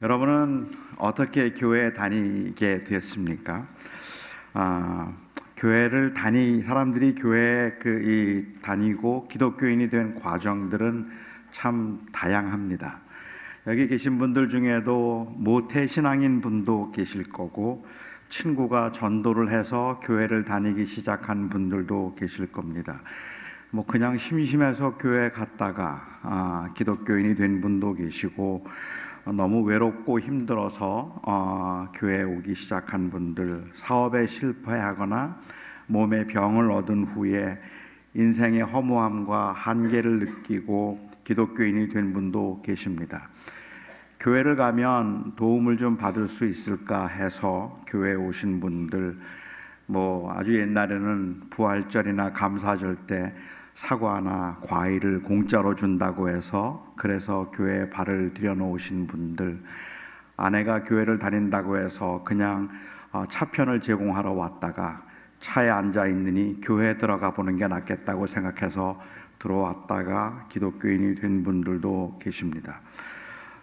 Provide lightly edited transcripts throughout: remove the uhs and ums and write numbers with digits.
여러분은 어떻게 교회에 다니게 되었습니까? 교회를 사람들이 교회에 다니고 기독교인이 된 과정들은 참 다양합니다. 여기 계신 분들 중에도 모태 신앙인 분도 계실 거고, 친구가 전도를 해서 교회를 다니기 시작한 분들도 계실 겁니다. 그냥 심심해서 교회 갔다가 기독교인이 된 분도 계시고, 너무 외롭고 힘들어서 교회에 오기 시작한 분들, 사업에 실패하거나 몸에 병을 얻은 후에 인생의 허무함과 한계를 느끼고 기독교인이 된 분도 계십니다. 교회를 가면 도움을 좀 받을 수 있을까 해서 교회에 오신 분들, 아주 옛날에는 부활절이나 감사절 때 사과나 과일을 공짜로 준다고 해서 그래서 교회에 발을 들여놓으신 분들, 아내가 교회를 다닌다고 해서 그냥 차편을 제공하러 왔다가 차에 앉아 있느니 교회에 들어가 보는 게 낫겠다고 생각해서 들어왔다가 기독교인이 된 분들도 계십니다.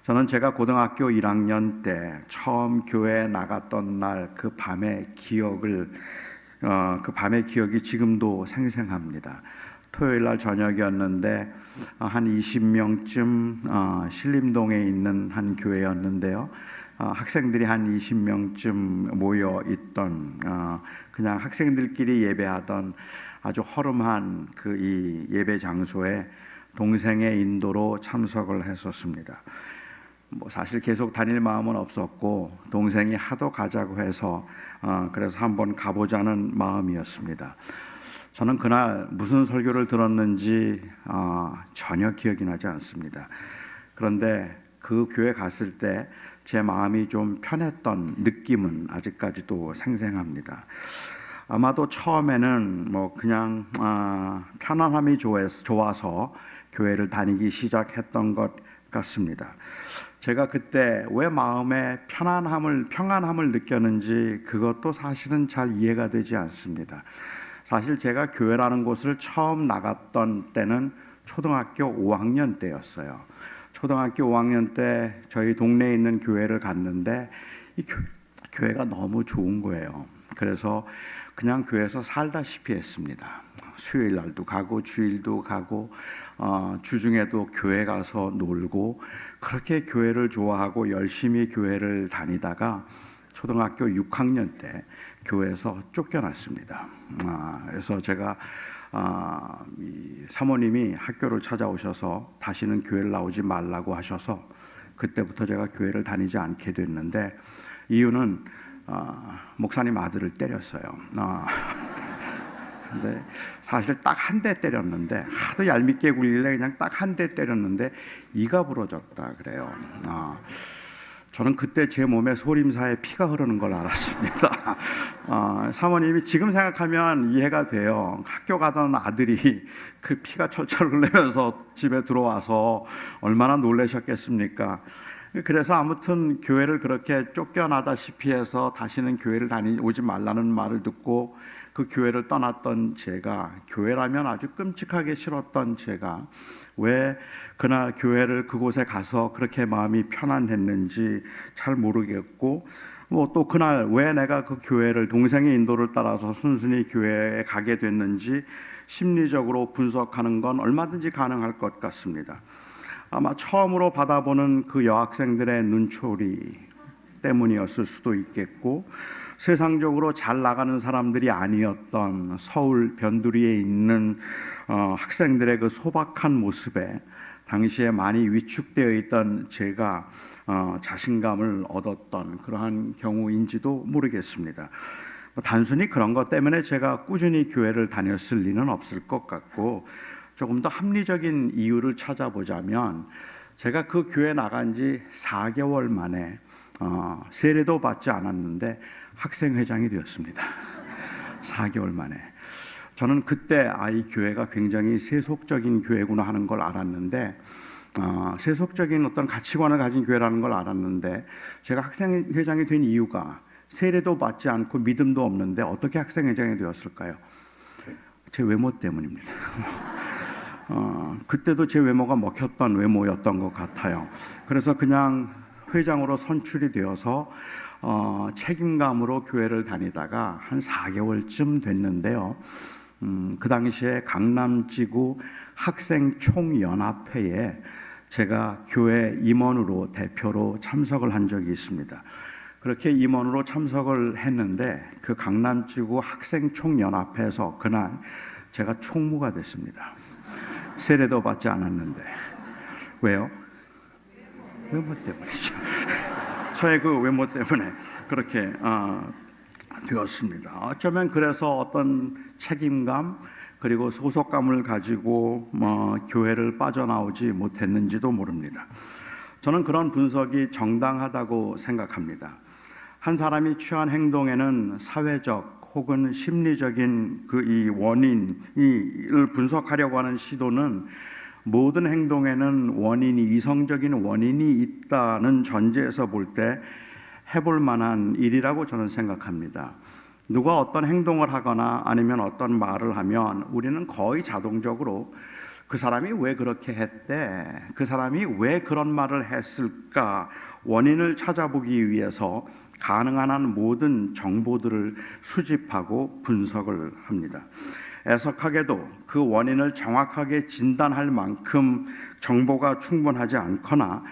저는 제가 고등학교 1학년 때 처음 교회에 나갔던 날 그 밤의 기억이 지금도 생생합니다. 토요일 날 저녁이었는데 한 20명쯤 신림동에 있는 한 교회였는데요. 학생들이 한 20명쯤 모여 있던 그냥 학생들끼리 예배하던 아주 허름한 이 예배 장소에 동생의 인도로 참석을 했었습니다. 사실 계속 다닐 마음은 없었고 동생이 하도 가자고 해서 그래서 한번 가보자는 마음이었습니다. 저는 그날 무슨 설교를 들었는지 전혀 기억이 나지 않습니다. 그런데 그 교회 갔을 때 제 마음이 좀 편했던 느낌은 아직까지도 생생합니다. 아마도 처음에는 그냥 편안함이 좋아서 교회를 다니기 시작했던 것 같습니다. 제가 그때 왜 마음에 평안함을 느꼈는지 그것도 사실은 잘 이해가 되지 않습니다. 사실 제가 교회라는 곳을 처음 나갔던 때는 초등학교 5학년 때였어요. 초등학교 5학년 때 저희 동네에 있는 교회를 갔는데 이 교회가 너무 좋은 거예요. 그래서 그냥 교회에서 살다시피 했습니다. 수요일 날도 가고 주일도 가고 주중에도 교회 가서 놀고, 그렇게 교회를 좋아하고 열심히 교회를 다니다가 초등학교 6학년 때 교회에서 쫓겨났습니다. 그래서 제가 사모님이 학교를 찾아오셔서 다시는 교회를 나오지 말라고 하셔서 그때부터 제가 교회를 다니지 않게 됐는데, 이유는 목사님 아들을 때렸어요. 근데 사실 딱 한 대 때렸는데, 하도 얄밉게 굴길래 그냥 딱 한 대 때렸는데 이가 부러졌다 그래요. 저는 그때 제 몸에 소림사에 피가 흐르는 걸 알았습니다. 사모님이 지금 생각하면 이해가 돼요. 학교 가던 아들이 그 피가 철철 흘리면서 집에 들어와서 얼마나 놀라셨겠습니까? 그래서 아무튼 교회를 그렇게 쫓겨나다시피 해서 다시는 교회를 오지 말라는 말을 듣고 그 교회를 떠났던 제가, 교회라면 아주 끔찍하게 싫었던 제가 왜 그날 교회를 그곳에 가서 그렇게 마음이 편안했는지 잘 모르겠고, 또 그날 왜 내가 그 교회를 동생의 인도를 따라서 순순히 교회에 가게 됐는지 심리적으로 분석하는 건 얼마든지 가능할 것 같습니다. 아마 처음으로 받아보는 그 여학생들의 눈초리 때문이었을 수도 있겠고, 세상적으로 잘 나가는 사람들이 아니었던 서울 변두리에 있는 학생들의 그 소박한 모습에 당시에 많이 위축되어 있던 제가 자신감을 얻었던 그러한 경우인지도 모르겠습니다. 단순히 그런 것 때문에 제가 꾸준히 교회를 다녔을 리는 없을 것 같고, 조금 더 합리적인 이유를 찾아보자면 제가 그 교회 나간 지 4개월 만에 세례도 받지 않았는데 학생회장이 되었습니다. 4개월 만에. 저는 그때 이 교회가 굉장히 세속적인 교회구나 하는 걸 알았는데, 세속적인 어떤 가치관을 가진 교회라는 걸 알았는데, 제가 학생회장이 된 이유가 세례도 받지 않고 믿음도 없는데 어떻게 학생회장이 되었을까요? 제 외모 때문입니다. 그때도 제 외모가 먹혔던 외모였던 것 같아요. 그래서 그냥 회장으로 선출이 되어서 책임감으로 교회를 다니다가 한 4개월쯤 됐는데요. 그 당시에 강남지구 학생총연합회에 제가 교회 임원으로 대표로 참석을 한 적이 있습니다. 그렇게 임원으로 참석을 했는데 그 강남지구 학생총연합회에서 그날 제가 총무가 됐습니다. 세례도 받지 않았는데. 왜요? 외모 때문이죠. 저의 그 외모 때문에 그렇게 되었습니다. 어쩌면 그래서 어떤 책임감 그리고 소속감을 가지고 교회를 빠져나오지 못했는지도 모릅니다. 저는 그런 분석이 정당하다고 생각합니다. 한 사람이 취한 행동에는 사회적 혹은 심리적인 이 원인을 분석하려고 하는 시도는 모든 행동에는 이성적인 원인이 있다는 전제에서 볼 때 해볼 만한 일이라고 저는 생각합니다. 누가 어떤 행동을 하거나 아니면 어떤 말을 하면 우리는 거의 자동적으로 그 사람이 왜 그렇게 했대? 그 사람이 왜 그런 말을 했을까? 원인을 찾아보기 위해서 가능한 한 모든 정보들을 수집하고 분석을 합니다. 애석하게도 그 원인을 정확하게 진단할 만큼 정보가 충분하지 않거나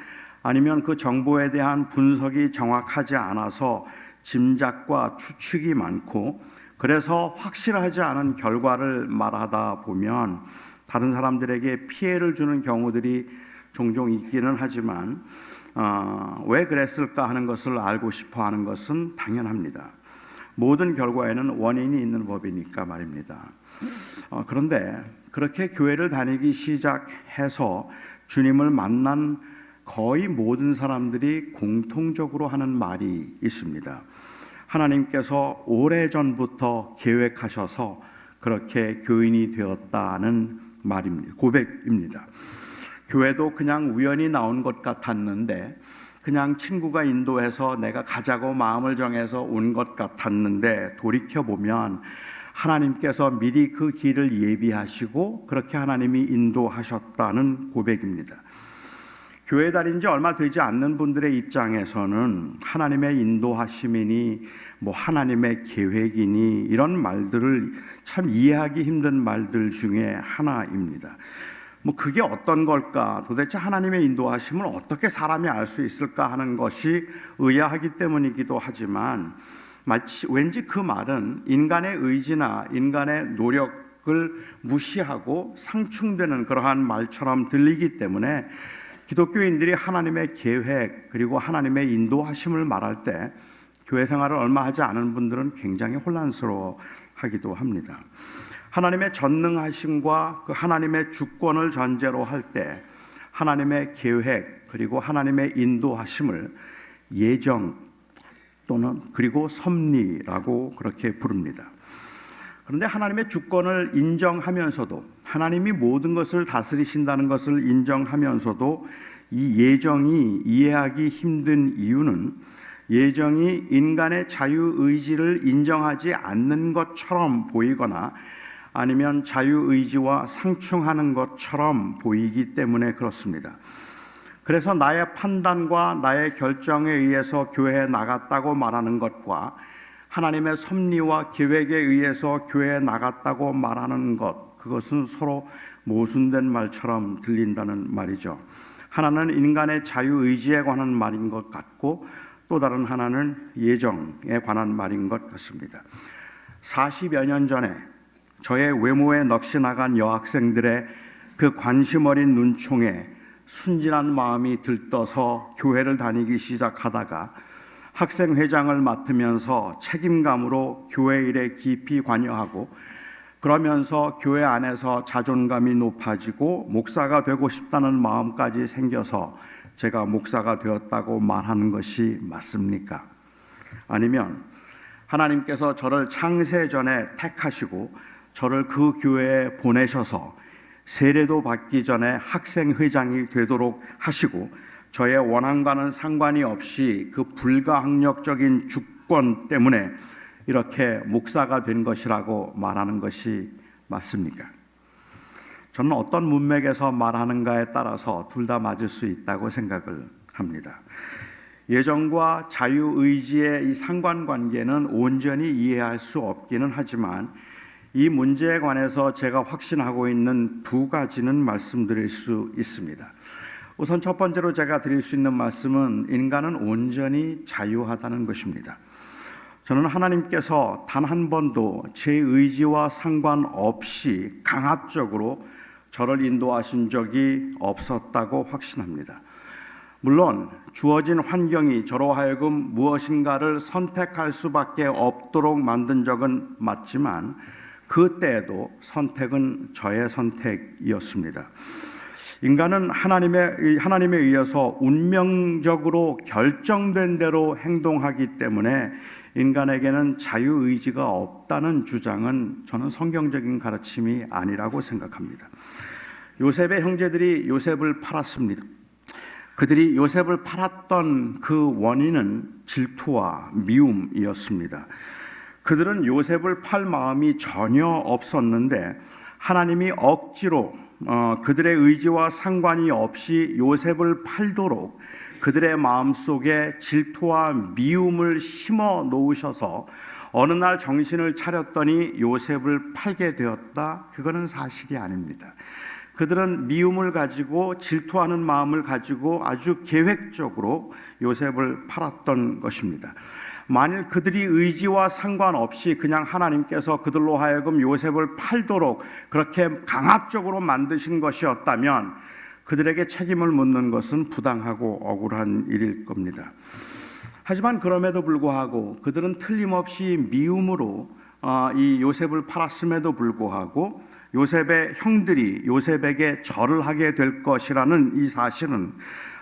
아니면 그 정보에 대한 분석이 정확하지 않아서 짐작과 추측이 많고 그래서 확실하지 않은 결과를 말하다 보면 다른 사람들에게 피해를 주는 경우들이 종종 있기는 하지만 왜 그랬을까 하는 것을 알고 싶어 하는 것은 당연합니다. 모든 결과에는 원인이 있는 법이니까 말입니다. 그런데 그렇게 교회를 다니기 시작해서 주님을 만난 거의 모든 사람들이 공통적으로 하는 말이 있습니다. 하나님께서 오래전부터 계획하셔서 그렇게 교인이 되었다는 말입니다. 고백입니다. 교회도 그냥 우연히 나온 것 같았는데 그냥 친구가 인도해서 내가 가자고 마음을 정해서 온 것 같았는데 돌이켜보면 하나님께서 미리 그 길을 예비하시고 그렇게 하나님이 인도하셨다는 고백입니다. 교회 다닌 지 얼마 되지 않는 분들의 입장에서는 하나님의 인도하심이니 하나님의 계획이니 이런 말들을 참 이해하기 힘든 말들 중에 하나입니다. 그게 어떤 걸까? 도대체 하나님의 인도하심을 어떻게 사람이 알 수 있을까 하는 것이 의아하기 때문이기도 하지만 왠지 그 말은 인간의 의지나 인간의 노력을 무시하고 상충되는 그러한 말처럼 들리기 때문에 기독교인들이 하나님의 계획 그리고 하나님의 인도하심을 말할 때 교회 생활을 얼마 하지 않은 분들은 굉장히 혼란스러워하기도 합니다. 하나님의 전능하심과 그 하나님의 주권을 전제로 할 때 하나님의 계획 그리고 하나님의 인도하심을 예정 또는 그리고 섭리라고 그렇게 부릅니다. 그런데 하나님의 주권을 인정하면서도 하나님이 모든 것을 다스리신다는 것을 인정하면서도 이 예정이 이해하기 힘든 이유는 예정이 인간의 자유의지를 인정하지 않는 것처럼 보이거나 아니면 자유의지와 상충하는 것처럼 보이기 때문에 그렇습니다. 그래서 나의 판단과 나의 결정에 의해서 교회에 나갔다고 말하는 것과 하나님의 섭리와 계획에 의해서 교회에 나갔다고 말하는 것, 그것은 서로 모순된 말처럼 들린다는 말이죠. 하나는 인간의 자유의지에 관한 말인 것 같고 또 다른 하나는 예정에 관한 말인 것 같습니다. 40여 년 전에 저의 외모에 넋이 나간 여학생들의 그 관심 어린 눈총에 순진한 마음이 들떠서 교회를 다니기 시작하다가 학생회장을 맡으면서 책임감으로 교회 일에 깊이 관여하고 그러면서 교회 안에서 자존감이 높아지고 목사가 되고 싶다는 마음까지 생겨서 제가 목사가 되었다고 말하는 것이 맞습니까? 아니면 하나님께서 저를 창세 전에 택하시고 저를 그 교회에 보내셔서 세례도 받기 전에 학생회장이 되도록 하시고 저의 원함과는 상관이 없이 그 불가항력적인 주권 때문에 이렇게 목사가 된 것이라고 말하는 것이 맞습니까? 저는 어떤 문맥에서 말하는가에 따라서 둘 다 맞을 수 있다고 생각을 합니다. 예정과 자유의지의 이 상관관계는 온전히 이해할 수 없기는 하지만 이 문제에 관해서 제가 확신하고 있는 두 가지는 말씀드릴 수 있습니다. 우선 첫 번째로 제가 드릴 수 있는 말씀은 인간은 온전히 자유하다는 것입니다. 저는 하나님께서 단 한 번도 제 의지와 상관없이 강압적으로 저를 인도하신 적이 없었다고 확신합니다. 물론 주어진 환경이 저로 하여금 무엇인가를 선택할 수밖에 없도록 만든 적은 맞지만 그때에도 선택은 저의 선택이었습니다. 인간은 하나님에 의해서 운명적으로 결정된 대로 행동하기 때문에 인간에게는 자유의지가 없다는 주장은 저는 성경적인 가르침이 아니라고 생각합니다. 요셉의 형제들이 요셉을 팔았습니다. 그들이 요셉을 팔았던 그 원인은 질투와 미움이었습니다. 그들은 요셉을 팔 마음이 전혀 없었는데 하나님이 억지로 그들의 의지와 상관이 없이 요셉을 팔도록 그들의 마음속에 질투와 미움을 심어 놓으셔서 어느 날 정신을 차렸더니 요셉을 팔게 되었다. 그거는 사실이 아닙니다. 그들은 미움을 가지고 질투하는 마음을 가지고 아주 계획적으로 요셉을 팔았던 것입니다. 만일 그들이 의지와 상관없이 그냥 하나님께서 그들로 하여금 요셉을 팔도록 그렇게 강압적으로 만드신 것이었다면 그들에게 책임을 묻는 것은 부당하고 억울한 일일 겁니다. 하지만 그럼에도 불구하고 그들은 틀림없이 미움으로 이 요셉을 팔았음에도 불구하고 요셉의 형들이 요셉에게 절을 하게 될 것이라는 이 사실은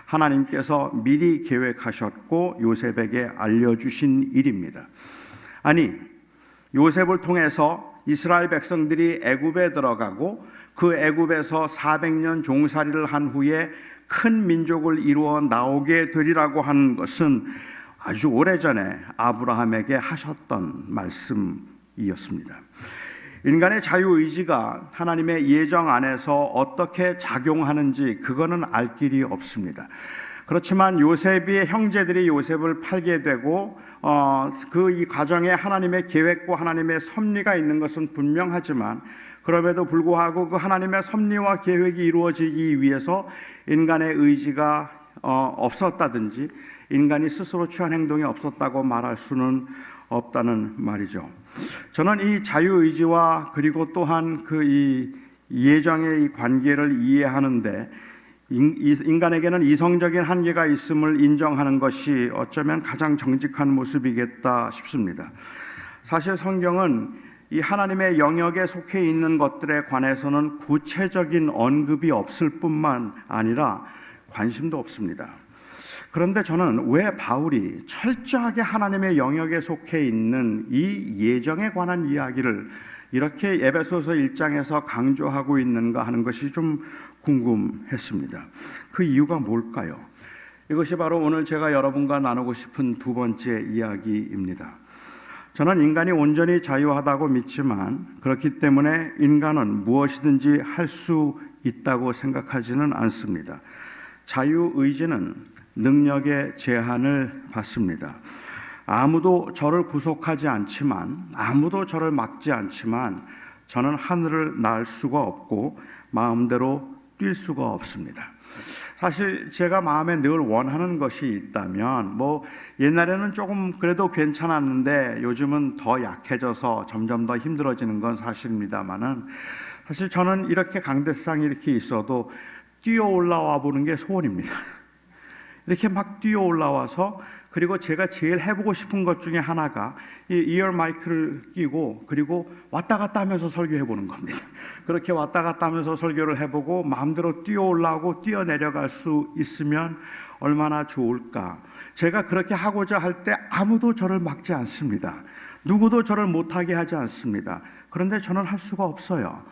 하나님께서 미리 계획하셨고 요셉에게 알려주신 일입니다. 아니, 요셉을 통해서 이스라엘 백성들이 애굽에 들어가고 그 애굽에서 400년 종살이를 한 후에 큰 민족을 이루어 나오게 되리라고 하는 것은 아주 오래전에 아브라함에게 하셨던 말씀이었습니다. 인간의 자유의지가 하나님의 예정 안에서 어떻게 작용하는지 그거는 알 길이 없습니다. 그렇지만 요셉의 형제들이 요셉을 팔게 되고 그 이 과정에 하나님의 계획과 하나님의 섭리가 있는 것은 분명하지만 그럼에도 불구하고 그 하나님의 섭리와 계획이 이루어지기 위해서 인간의 의지가 없었다든지 인간이 스스로 취한 행동이 없었다고 말할 수는 없다는 말이죠. 저는 이 자유의지와 그리고 또한 그 이 예정의 이 관계를 이해하는데 인간에게는 이성적인 한계가 있음을 인정하는 것이 어쩌면 가장 정직한 모습이겠다 싶습니다. 사실 성경은 이 하나님의 영역에 속해 있는 것들에 관해서는 구체적인 언급이 없을 뿐만 아니라 관심도 없습니다. 그런데 저는 왜 바울이 철저하게 하나님의 영역에 속해 있는 이 예정에 관한 이야기를 이렇게 에베소서 1장에서 강조하고 있는가 하는 것이 좀 궁금했습니다. 그 이유가 뭘까요? 이것이 바로 오늘 제가 여러분과 나누고 싶은 두 번째 이야기입니다. 저는 인간이 온전히 자유하다고 믿지만 그렇기 때문에 인간은 무엇이든지 할 수 있다고 생각하지는 않습니다. 자유의지는 능력의 제한을 받습니다. 아무도 저를 구속하지 않지만 아무도 저를 막지 않지만 저는 하늘을 날 수가 없고 마음대로 뛸 수가 없습니다. 사실 제가 마음에 늘 원하는 것이 있다면 옛날에는 조금 그래도 괜찮았는데 요즘은 더 약해져서 점점 더 힘들어지는 건 사실입니다만은 사실 저는 이렇게 강대상이 이렇게 있어도 뛰어 올라와 보는 게 소원입니다. 이렇게 막 뛰어 올라와서 그리고 제가 제일 해보고 싶은 것 중에 하나가 이 이어 마이크를 끼고 그리고 왔다 갔다 하면서 설교해 보는 겁니다. 그렇게 왔다 갔다 하면서 설교를 해보고 마음대로 뛰어 올라오고 뛰어 내려갈 수 있으면 얼마나 좋을까. 제가 그렇게 하고자 할 때 아무도 저를 막지 않습니다. 누구도 저를 못하게 하지 않습니다. 그런데 저는 할 수가 없어요.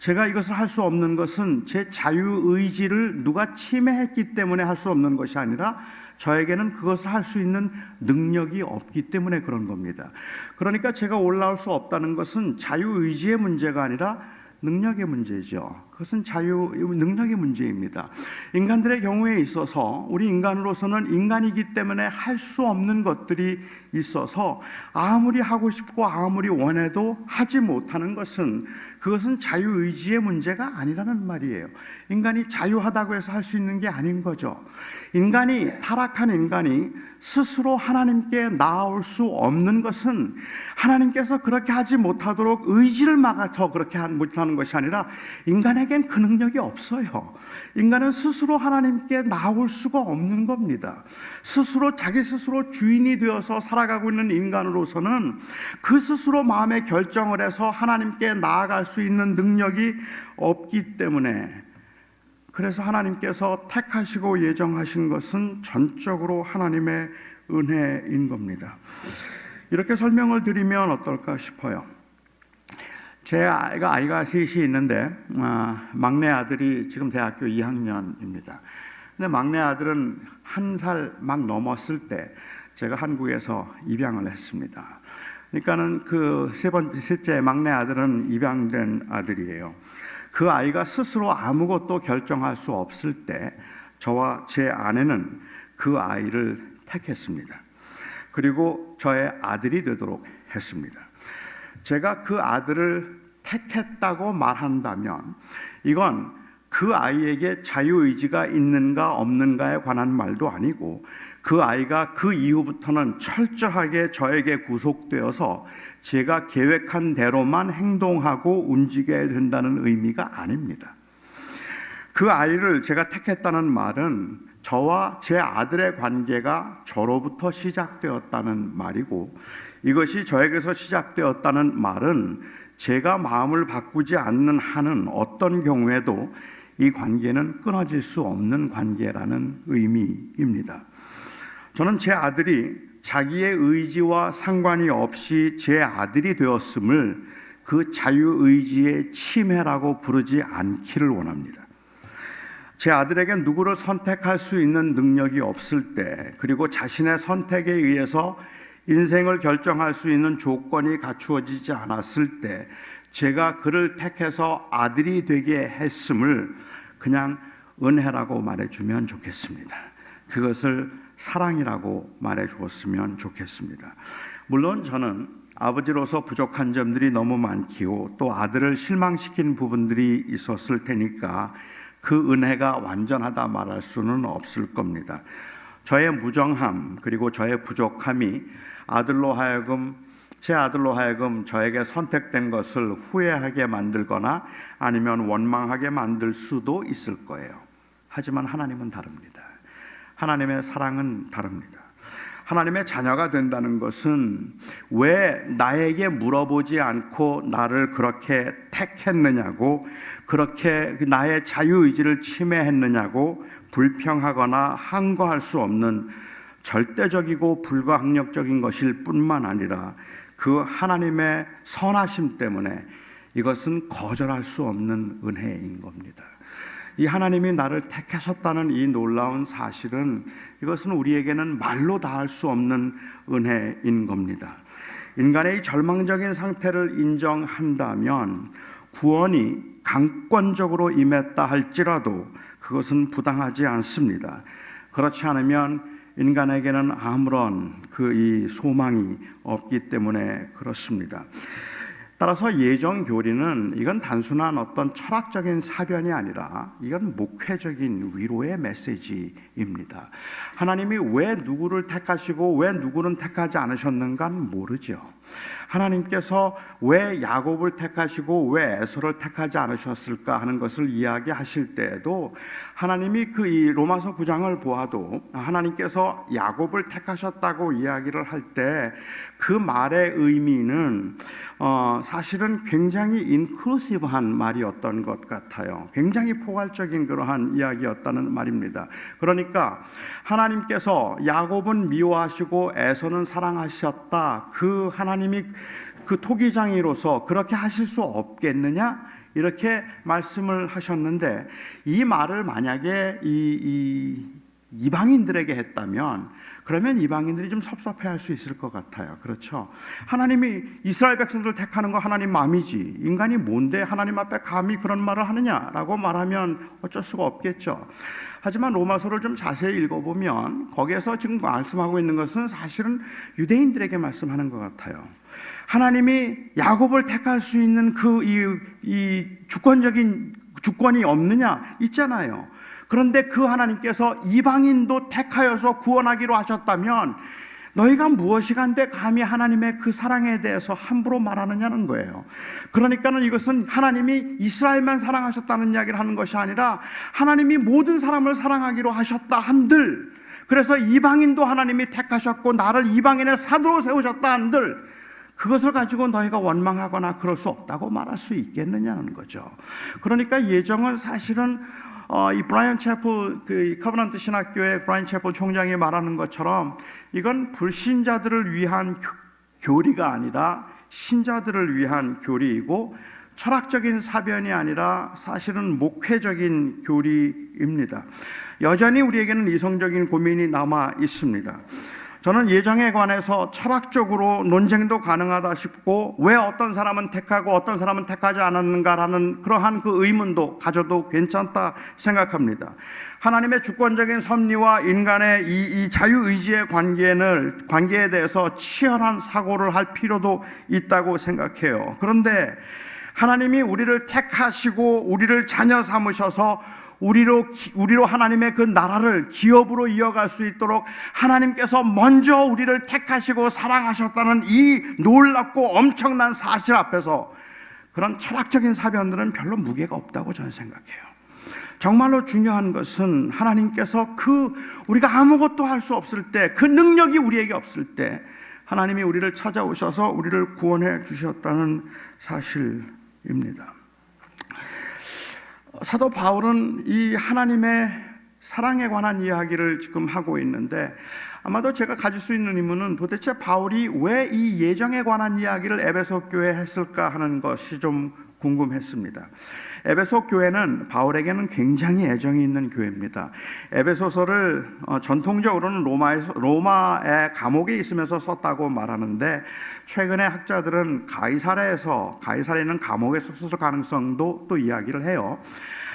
제가 이것을 할 수 없는 것은 제 자유의지를 누가 침해했기 때문에 할 수 없는 것이 아니라 저에게는 그것을 할 수 있는 능력이 없기 때문에 그런 겁니다. 그러니까 제가 올라올 수 없다는 것은 자유의지의 문제가 아니라 능력의 문제죠. 그것은 자유 능력의 문제입니다. 인간들의 경우에 있어서 우리 인간으로서는 인간이기 때문에 할 수 없는 것들이 있어서 아무리 하고 싶고 아무리 원해도 하지 못하는 것은 그것은 자유의지의 문제가 아니라는 말이에요. 인간이 자유하다고 해서 할 수 있는 게 아닌 거죠. 타락한 인간이 스스로 하나님께 나아올 수 없는 것은 하나님께서 그렇게 하지 못하도록 의지를 막아서 그렇게 못하는 것이 아니라 인간에겐 그 능력이 없어요. 인간은 스스로 하나님께 나아올 수가 없는 겁니다. 자기 스스로 주인이 되어서 살아가고 있는 인간으로서는 그 스스로 마음에 결정을 해서 하나님께 나아갈 수 있는 능력이 없기 때문에, 그래서 하나님께서 택하시고 예정하신 것은 전적으로 하나님의 은혜인 겁니다. 이렇게 설명을 드리면 어떨까 싶어요. 제 아이가 셋이 있는데 막내 아들이 지금 대학교 2학년입니다. 근데 막내 아들은 1살 막 넘었을 때 제가 한국에서 입양을 했습니다. 그러니까는 그 셋째 막내 아들은 입양된 아들이에요. 그 아이가 스스로 아무것도 결정할 수 없을 때 저와 제 아내는 그 아이를 택했습니다. 그리고 저의 아들이 되도록 했습니다. 제가 그 아들을 택했다고 말한다면 이건 그 아이에게 자유의지가 있는가 없는가에 관한 말도 아니고, 그 아이가 그 이후부터는 철저하게 저에게 구속되어서 제가 계획한 대로만 행동하고 움직여야 된다는 의미가 아닙니다. 그 아이를 제가 택했다는 말은 저와 제 아들의 관계가 저로부터 시작되었다는 말이고, 이것이 저에게서 시작되었다는 말은 제가 마음을 바꾸지 않는 한은 어떤 경우에도 이 관계는 끊어질 수 없는 관계라는 의미입니다. 저는 제 아들이 자기의 의지와 상관이 없이 제 아들이 되었음을 그 자유의지의 침해라고 부르지 않기를 원합니다. 제 아들에게 누구를 선택할 수 있는 능력이 없을 때, 그리고 자신의 선택에 의해서 인생을 결정할 수 있는 조건이 갖추어지지 않았을 때 제가 그를 택해서 아들이 되게 했음을 그냥 은혜라고 말해주면 좋겠습니다. 그것을 사랑이라고 말해 주었으면 좋겠습니다. 물론 저는 아버지로서 부족한 점들이 너무 많기요, 또 아들을 실망시킨 부분들이 있었을 테니까 그 은혜가 완전하다 말할 수는 없을 겁니다. 저의 무정함 그리고 저의 부족함이 제 아들로 하여금 저에게 선택된 것을 후회하게 만들거나 아니면 원망하게 만들 수도 있을 거예요. 하지만 하나님은 다릅니다. 하나님의 사랑은 다릅니다. 하나님의 자녀가 된다는 것은 왜 나에게 물어보지 않고 나를 그렇게 택했느냐고, 그렇게 나의 자유의지를 침해했느냐고 불평하거나 항거할 수 없는 절대적이고 불가항력적인 것일 뿐만 아니라 그 하나님의 선하심 때문에 이것은 거절할 수 없는 은혜인 겁니다. 이 하나님이 나를 택하셨다는 이 놀라운 사실은, 이것은 우리에게는 말로 다할 수 없는 은혜인 겁니다. 인간의 이 절망적인 상태를 인정한다면 구원이 강권적으로 임했다 할지라도 그것은 부당하지 않습니다. 그렇지 않으면 인간에게는 아무런 이 소망이 없기 때문에 그렇습니다. 따라서 예정교리는 이건 단순한 어떤 철학적인 사변이 아니라 이건 목회적인 위로의 메시지입니다. 하나님이 왜 누구를 택하시고 왜 누구는 택하지 않으셨는가는 모르죠. 하나님께서 왜 야곱을 택하시고 왜 에서를 택하지 않으셨을까 하는 것을 이야기하실 때에도 하나님이 이 로마서 9장을 보아도 하나님께서 야곱을 택하셨다고 이야기를 할 때 그 말의 의미는 사실은 굉장히 인클루시브한 말이었던 것 같아요. 굉장히 포괄적인 그러한 이야기였다는 말입니다. 그러니까 하나님께서 야곱은 미워하시고 에서는 사랑하셨다, 그 하나님이 그 토기장이로서 그렇게 하실 수 없겠느냐, 이렇게 말씀을 하셨는데, 이 말을 만약에 이방인들에게 했다면 그러면 이방인들이 좀 섭섭해할 수 있을 것 같아요. 그렇죠? 하나님이 이스라엘 백성들 택하는 거 하나님 마음이지, 인간이 뭔데 하나님 앞에 감히 그런 말을 하느냐라고 말하면 어쩔 수가 없겠죠. 하지만 로마서를 좀 자세히 읽어보면 거기에서 지금 말씀하고 있는 것은 사실은 유대인들에게 말씀하는 것 같아요. 하나님이 야곱을 택할 수 있는 이 주권적인 주권이 없느냐? 있잖아요. 그런데 그 하나님께서 이방인도 택하여서 구원하기로 하셨다면 너희가 무엇이간데 감히 하나님의 그 사랑에 대해서 함부로 말하느냐는 거예요. 그러니까는 이것은 하나님이 이스라엘만 사랑하셨다는 이야기를 하는 것이 아니라 하나님이 모든 사람을 사랑하기로 하셨다 한들, 그래서 이방인도 하나님이 택하셨고 나를 이방인의 사도로 세우셨다 한들 그것을 가지고 너희가 원망하거나 그럴 수 없다고 말할 수 있겠느냐는 거죠. 그러니까 예정은 사실은 이 브라이언 채플, 그 커버넌트 신학교의 브라이언 채플 총장이 말하는 것처럼 이건 불신자들을 위한 교리가 아니라 신자들을 위한 교리이고 철학적인 사변이 아니라 사실은 목회적인 교리입니다. 여전히 우리에게는 이성적인 고민이 남아 있습니다. 저는 예정에 관해서 철학적으로 논쟁도 가능하다 싶고 왜 어떤 사람은 택하고 어떤 사람은 택하지 않았는가라는 그러한 그 의문도 가져도 괜찮다 생각합니다. 하나님의 주권적인 섭리와 인간의 이 자유의지의 관계에 대해서 치열한 사고를 할 필요도 있다고 생각해요. 그런데 하나님이 우리를 택하시고 우리를 자녀 삼으셔서 우리로 하나님의 그 나라를 기업으로 이어갈 수 있도록 하나님께서 먼저 우리를 택하시고 사랑하셨다는 이 놀랍고 엄청난 사실 앞에서 그런 철학적인 사변들은 별로 무게가 없다고 저는 생각해요. 정말로 중요한 것은 하나님께서 우리가 아무것도 할 수 없을 때, 그 능력이 우리에게 없을 때 하나님이 우리를 찾아오셔서 우리를 구원해 주셨다는 사실입니다. 사도 바울은 이 하나님의 사랑에 관한 이야기를 지금 하고 있는데 아마도 제가 가질 수 있는 의문은 도대체 바울이 왜 이 예정에 관한 이야기를 에베소 교회에 했을까 하는 것이 좀 궁금했습니다. 에베소 교회는 바울에게는 굉장히 애정이 있는 교회입니다. 에베소서를 전통적으로는 로마의 감옥에 있으면서 썼다고 말하는데 최근에 학자들은 가이사랴에는 감옥에서 썼을 가능성도 또 이야기를 해요.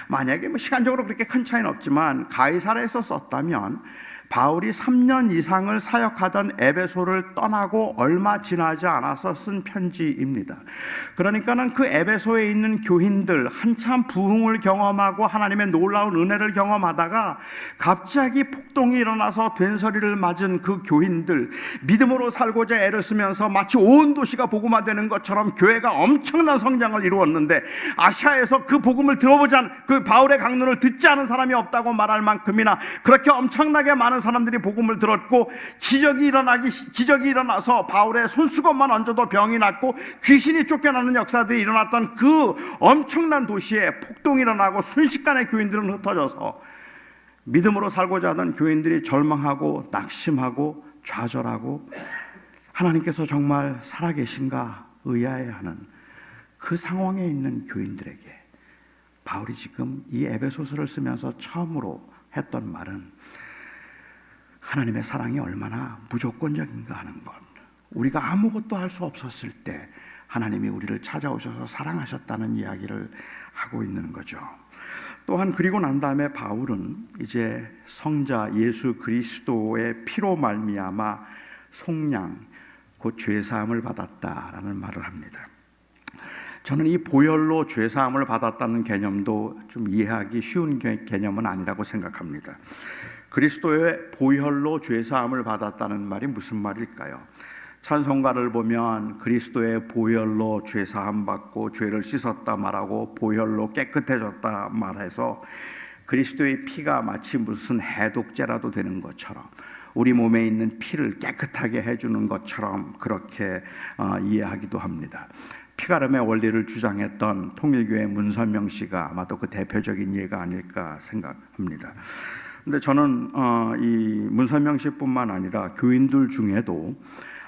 만약에 시간적으로 그렇게 큰 차이는 없지만 가이사랴에서 썼다면 바울이 3년 이상을 사역하던 에베소를 떠나고 얼마 지나지 않아서 쓴 편지입니다. 그러니까는 그 에베소에 있는 교인들 한참 부흥을 경험하고 하나님의 놀라운 은혜를 경험하다가 갑자기 폭동이 일어나서 된소리를 맞은 그 교인들, 믿음으로 살고자 애를 쓰면서 마치 온 도시가 복음화되는 것처럼 교회가 엄청난 성장을 이루었는데 아시아에서 그 복음을 들어보지 않은, 그 바울의 강론을 듣지 않은 사람이 없다고 말할 만큼이나 그렇게 엄청나게 많은 사람들이 복음을 들었고 기적이 일어나서 바울의 손수건만 얹어도 병이 낫고 귀신이 쫓겨나는 역사들이 일어났던 그 엄청난 도시에 폭동이 일어나고 순식간에 교인들은 흩어져서 믿음으로 살고자 하던 교인들이 절망하고 낙심하고 좌절하고 하나님께서 정말 살아계신가 의아해하는 그 상황에 있는 교인들에게 바울이 지금 이 에베소서를 쓰면서 처음으로 했던 말은 하나님의 사랑이 얼마나 무조건적인가 하는 것, 우리가 아무것도 할 수 없었을 때 하나님이 우리를 찾아오셔서 사랑하셨다는 이야기를 하고 있는 거죠. 또한 그리고 난 다음에 바울은 이제 성자 예수 그리스도의 피로 말미암아 속량 곧 죄사함을 받았다라는 말을 합니다. 저는 이 보혈로 죄사함을 받았다는 개념도 좀 이해하기 쉬운 개념은 아니라고 생각합니다. 그리스도의 보혈로 죄사함을 받았다는 말이 무슨 말일까요? 찬송가를 보면 그리스도의 보혈로 죄사함 받고 죄를 씻었다 말하고 보혈로 깨끗해졌다 말해서 그리스도의 피가 마치 무슨 해독제라도 되는 것처럼 우리 몸에 있는 피를 깨끗하게 해주는 것처럼 그렇게 이해하기도 합니다. 피가름의 원리를 주장했던 통일교회 문선명 씨가 아마도 그 대표적인 예가 아닐까 생각합니다. 근데 저는 이 문선명 씨뿐만 아니라 교인들 중에도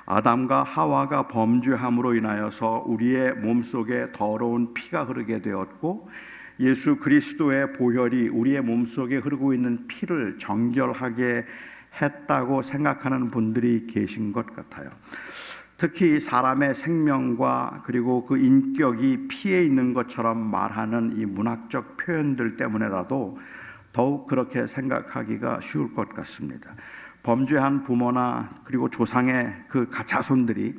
아담과 하와가 범죄함으로 인하여서 우리의 몸속에 더러운 피가 흐르게 되었고 예수 그리스도의 보혈이 우리의 몸속에 흐르고 있는 피를 정결하게 했다고 생각하는 분들이 계신 것 같아요. 특히 사람의 생명과 그리고 그 인격이 피에 있는 것처럼 말하는 이 문학적 표현들 때문에라도 더욱 그렇게 생각하기가 쉬울 것 같습니다. 범죄한 부모나 그리고 조상의 그 자손들이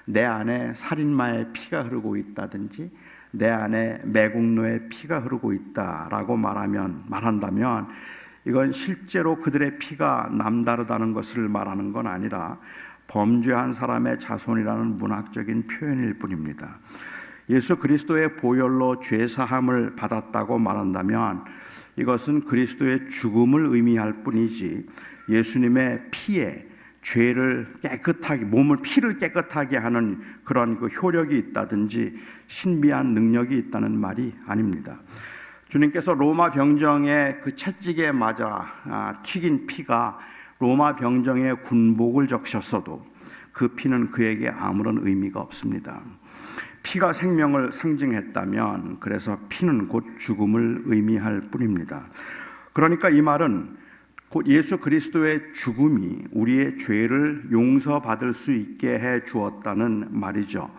내 안에 살인마의 피가 흐르고 있다든지 내 안에 매국노의 피가 흐르고 있다라고 말한다면 이건 실제로 그들의 피가 남다르다는 것을 말하는 건 아니라 범죄한 사람의 자손이라는 문학적인 표현일 뿐입니다. 예수 그리스도의 보혈로 죄사함을 받았다고 말한다면 이것은 그리스도의 죽음을 의미할 뿐이지 예수님의 피에 죄를 깨끗하게, 피를 깨끗하게 하는 그런 그 효력이 있다든지 신비한 능력이 있다는 말이 아닙니다. 주님께서 로마 병정의 그 채찍에 맞아 튀긴 피가 로마 병정의 군복을 적셨어도 그 피는 그에게 아무런 의미가 없습니다. 피가 생명을 상징했다면 그래서 피는 곧 죽음을 의미할 뿐입니다. 그러니까 이 말은 곧 예수 그리스도의 죽음이 우리의 죄를 용서받을 수 있게 해 주었다는 말이죠.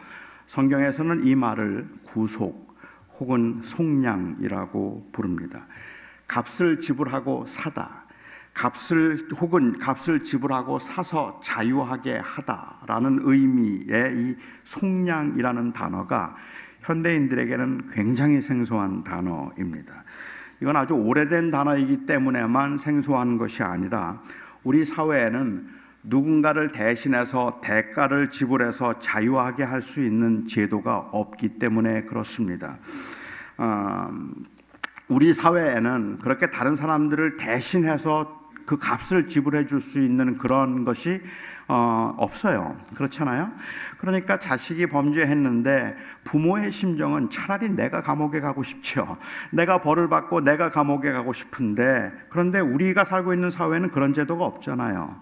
성경에서는 이 말을 구속 혹은 속량이라고 부릅니다. 값을 지불하고 사다, 값을 지불하고 사서 자유하게 하다라는 의미의 이 속량이라는 단어가 현대인들에게는 굉장히 생소한 단어입니다. 이건 아주 오래된 단어이기 때문에만 생소한 것이 아니라 우리 사회에는 누군가를 대신해서 대가를 지불해서 자유하게 할 수 있는 제도가 없기 때문에 그렇습니다. 우리 사회에는 그렇게 다른 사람들을 대신해서 그 값을 지불해 줄 수 있는 그런 것이 없어요. 그렇잖아요. 그러니까 자식이 범죄했는데 부모의 심정은 차라리 내가 감옥에 가고 싶죠. 내가 벌을 받고 내가 감옥에 가고 싶은데, 그런데 우리가 살고 있는 사회는 그런 제도가 없잖아요.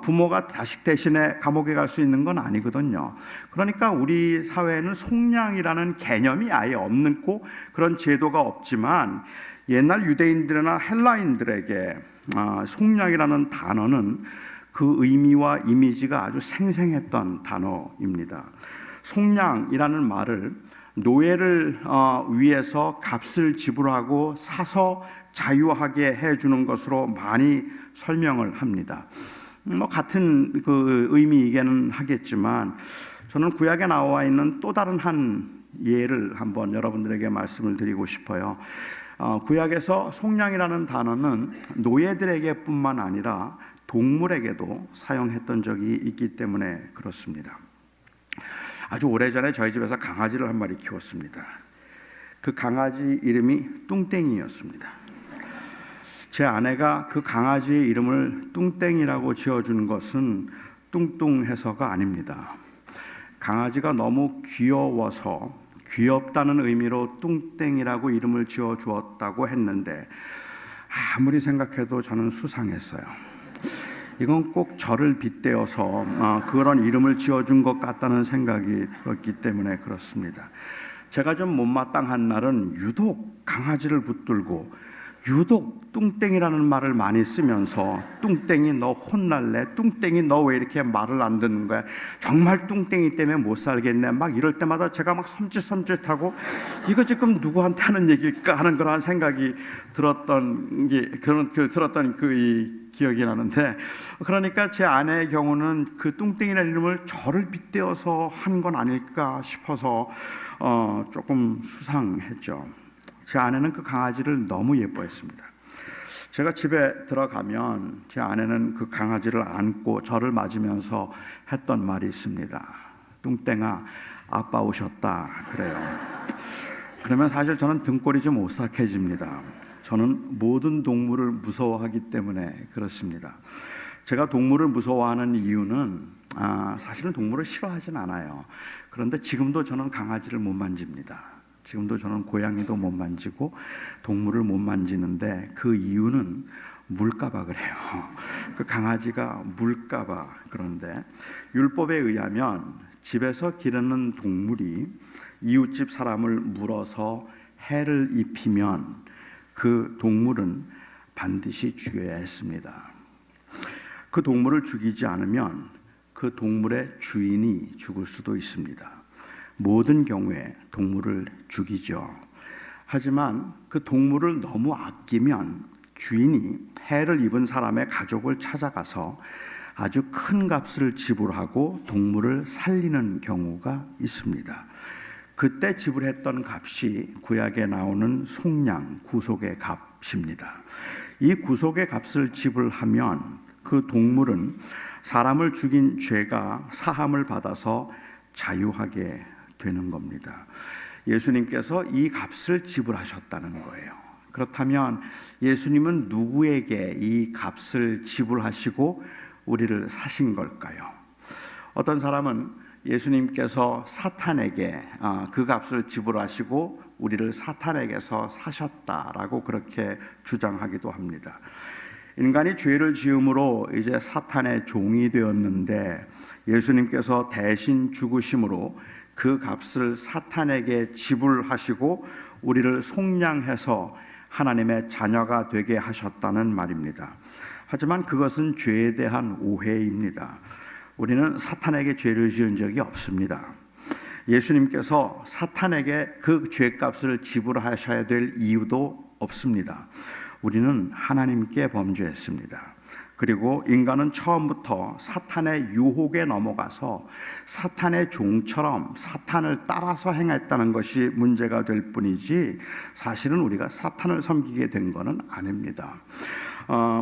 부모가 자식 대신에 감옥에 갈 수 있는 건 아니거든요. 그러니까 우리 사회에는 속량이라는 개념이 아예 없고 그런 제도가 없지만 옛날 유대인들이나 헬라인들에게 속량이라는 단어는 그 의미와 이미지가 아주 생생했던 단어입니다. 속량이라는 말을 노예를 위해서 값을 지불하고 사서 자유하게 해주는 것으로 많이 설명을 합니다. 같은 그 의미이기는 하겠지만 저는 구약에 나와 있는 또 다른 한 예를 한번 여러분들에게 말씀을 드리고 싶어요. 구약에서 속량이라는 단어는 노예들에게 뿐만 아니라 동물에게도 사용했던 적이 있기 때문에 그렇습니다. 아주 오래전에 저희 집에서 강아지를 한 마리 키웠습니다. 그 강아지 이름이 뚱땡이였습니다. 제 아내가 그 강아지의 이름을 뚱땡이라고 지어준 것은 뚱뚱해서가 아닙니다. 강아지가 너무 귀여워서 귀엽다는 의미로 뚱땡이라고 이름을 지어주었다고 했는데 아무리 생각해도 저는 수상했어요. 이건 꼭 저를 빗대어서 그런 이름을 지어준 것 같다는 생각이 들었기 때문에 그렇습니다. 제가 좀 못마땅한 날은 유독 강아지를 붙들고 유독 뚱땡이라는 말을 많이 쓰면서 뚱땡이 너 혼날래? 뚱땡이 너 왜 이렇게 말을 안 듣는 거야? 정말 뚱땡이 때문에 못 살겠네. 막 이럴 때마다 제가 막 섬찟섬찟하고 이거 지금 누구한테 하는 얘기일까 하는 그런 생각이 들었던 그 기억이 나는데, 그러니까 제 아내의 경우는 그 뚱땡이라는 이름을 저를 빗대어서 한 건 아닐까 싶어서 조금 수상했죠. 제 아내는 그 강아지를 너무 예뻐했습니다. 제가 집에 들어가면 제 아내는 그 강아지를 안고 저를 맞으면서 했던 말이 있습니다. 뚱땡아, 아빠 오셨다 그래요. 그러면 사실 저는 등골이 좀 오싹해집니다. 저는 모든 동물을 무서워하기 때문에 그렇습니다. 제가 동물을 무서워하는 이유는 사실은 동물을 싫어하진 않아요. 그런데 지금도 저는 강아지를 못 만집니다. 지금도 저는 고양이도 못 만지고 동물을 못 만지는데 그 이유는 물까봐 그래요. 그 강아지가 물까봐. 그런데 율법에 의하면 집에서 기르는 동물이 이웃집 사람을 물어서 해를 입히면 그 동물은 반드시 죽여야 했습니다. 그 동물을 죽이지 않으면 그 동물의 주인이 죽을 수도 있습니다. 모든 경우에 동물을 죽이죠. 하지만 그 동물을 너무 아끼면 주인이 해를 입은 사람의 가족을 찾아가서 아주 큰 값을 지불하고 동물을 살리는 경우가 있습니다. 그때 지불했던 값이 구약에 나오는 속량, 구속의 값입니다. 이 구속의 값을 지불하면 그 동물은 사람을 죽인 죄가 사함을 받아서 자유하게 되는 겁니다. 예수님께서 이 값을 지불하셨다는 거예요. 그렇다면 예수님은 누구에게 이 값을 지불하시고 우리를 사신 걸까요? 어떤 사람은 예수님께서 사탄에게 그 값을 지불하시고 우리를 사탄에게서 사셨다라고 그렇게 주장하기도 합니다. 인간이 죄를 지음으로 이제 사탄의 종이 되었는데 예수님께서 대신 죽으심으로 그 값을 사탄에게 지불하시고 우리를 속량해서 하나님의 자녀가 되게 하셨다는 말입니다. 하지만 그것은 죄에 대한 오해입니다. 우리는 사탄에게 죄를 지은 적이 없습니다. 예수님께서 사탄에게 그 죄값을 지불하셔야 될 이유도 없습니다. 우리는 하나님께 범죄했습니다. 그리고 인간은 처음부터 사탄의 유혹에 넘어가서 사탄의 종처럼 사탄을 따라서 행했다는 것이 문제가 될 뿐이지 사실은 우리가 사탄을 섬기게 된 것은 아닙니다.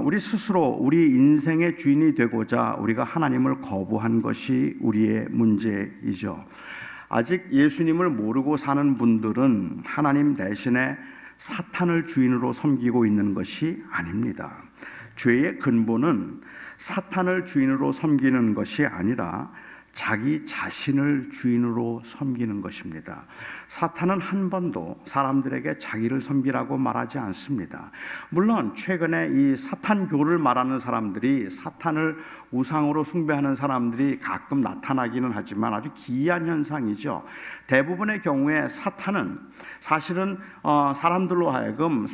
우리 스스로 우리 인생의 주인이 되고자 우리가 하나님을 거부한 것이 우리의 문제이죠. 아직 예수님을 모르고 사는 분들은 하나님 대신에 사탄을 주인으로 섬기고 있는 것이 아닙니다. 죄의 근본은 사탄을 주인으로 섬기는 것이 아니라 자기 자신을 주인으로 섬기는 것입니다. 사탄은 한 번도 사람들에게 자기를 섬기라고 말하지 않습니다. 물론 최근에 이 사탄교를 말하는 사람들이 사탄을 우상으로 숭배하는 사람들이 가끔 나타나기는 하지만 아주 기이한 현상이죠. 대부분의 경우에 사탄은 사실은 사람들로 하여금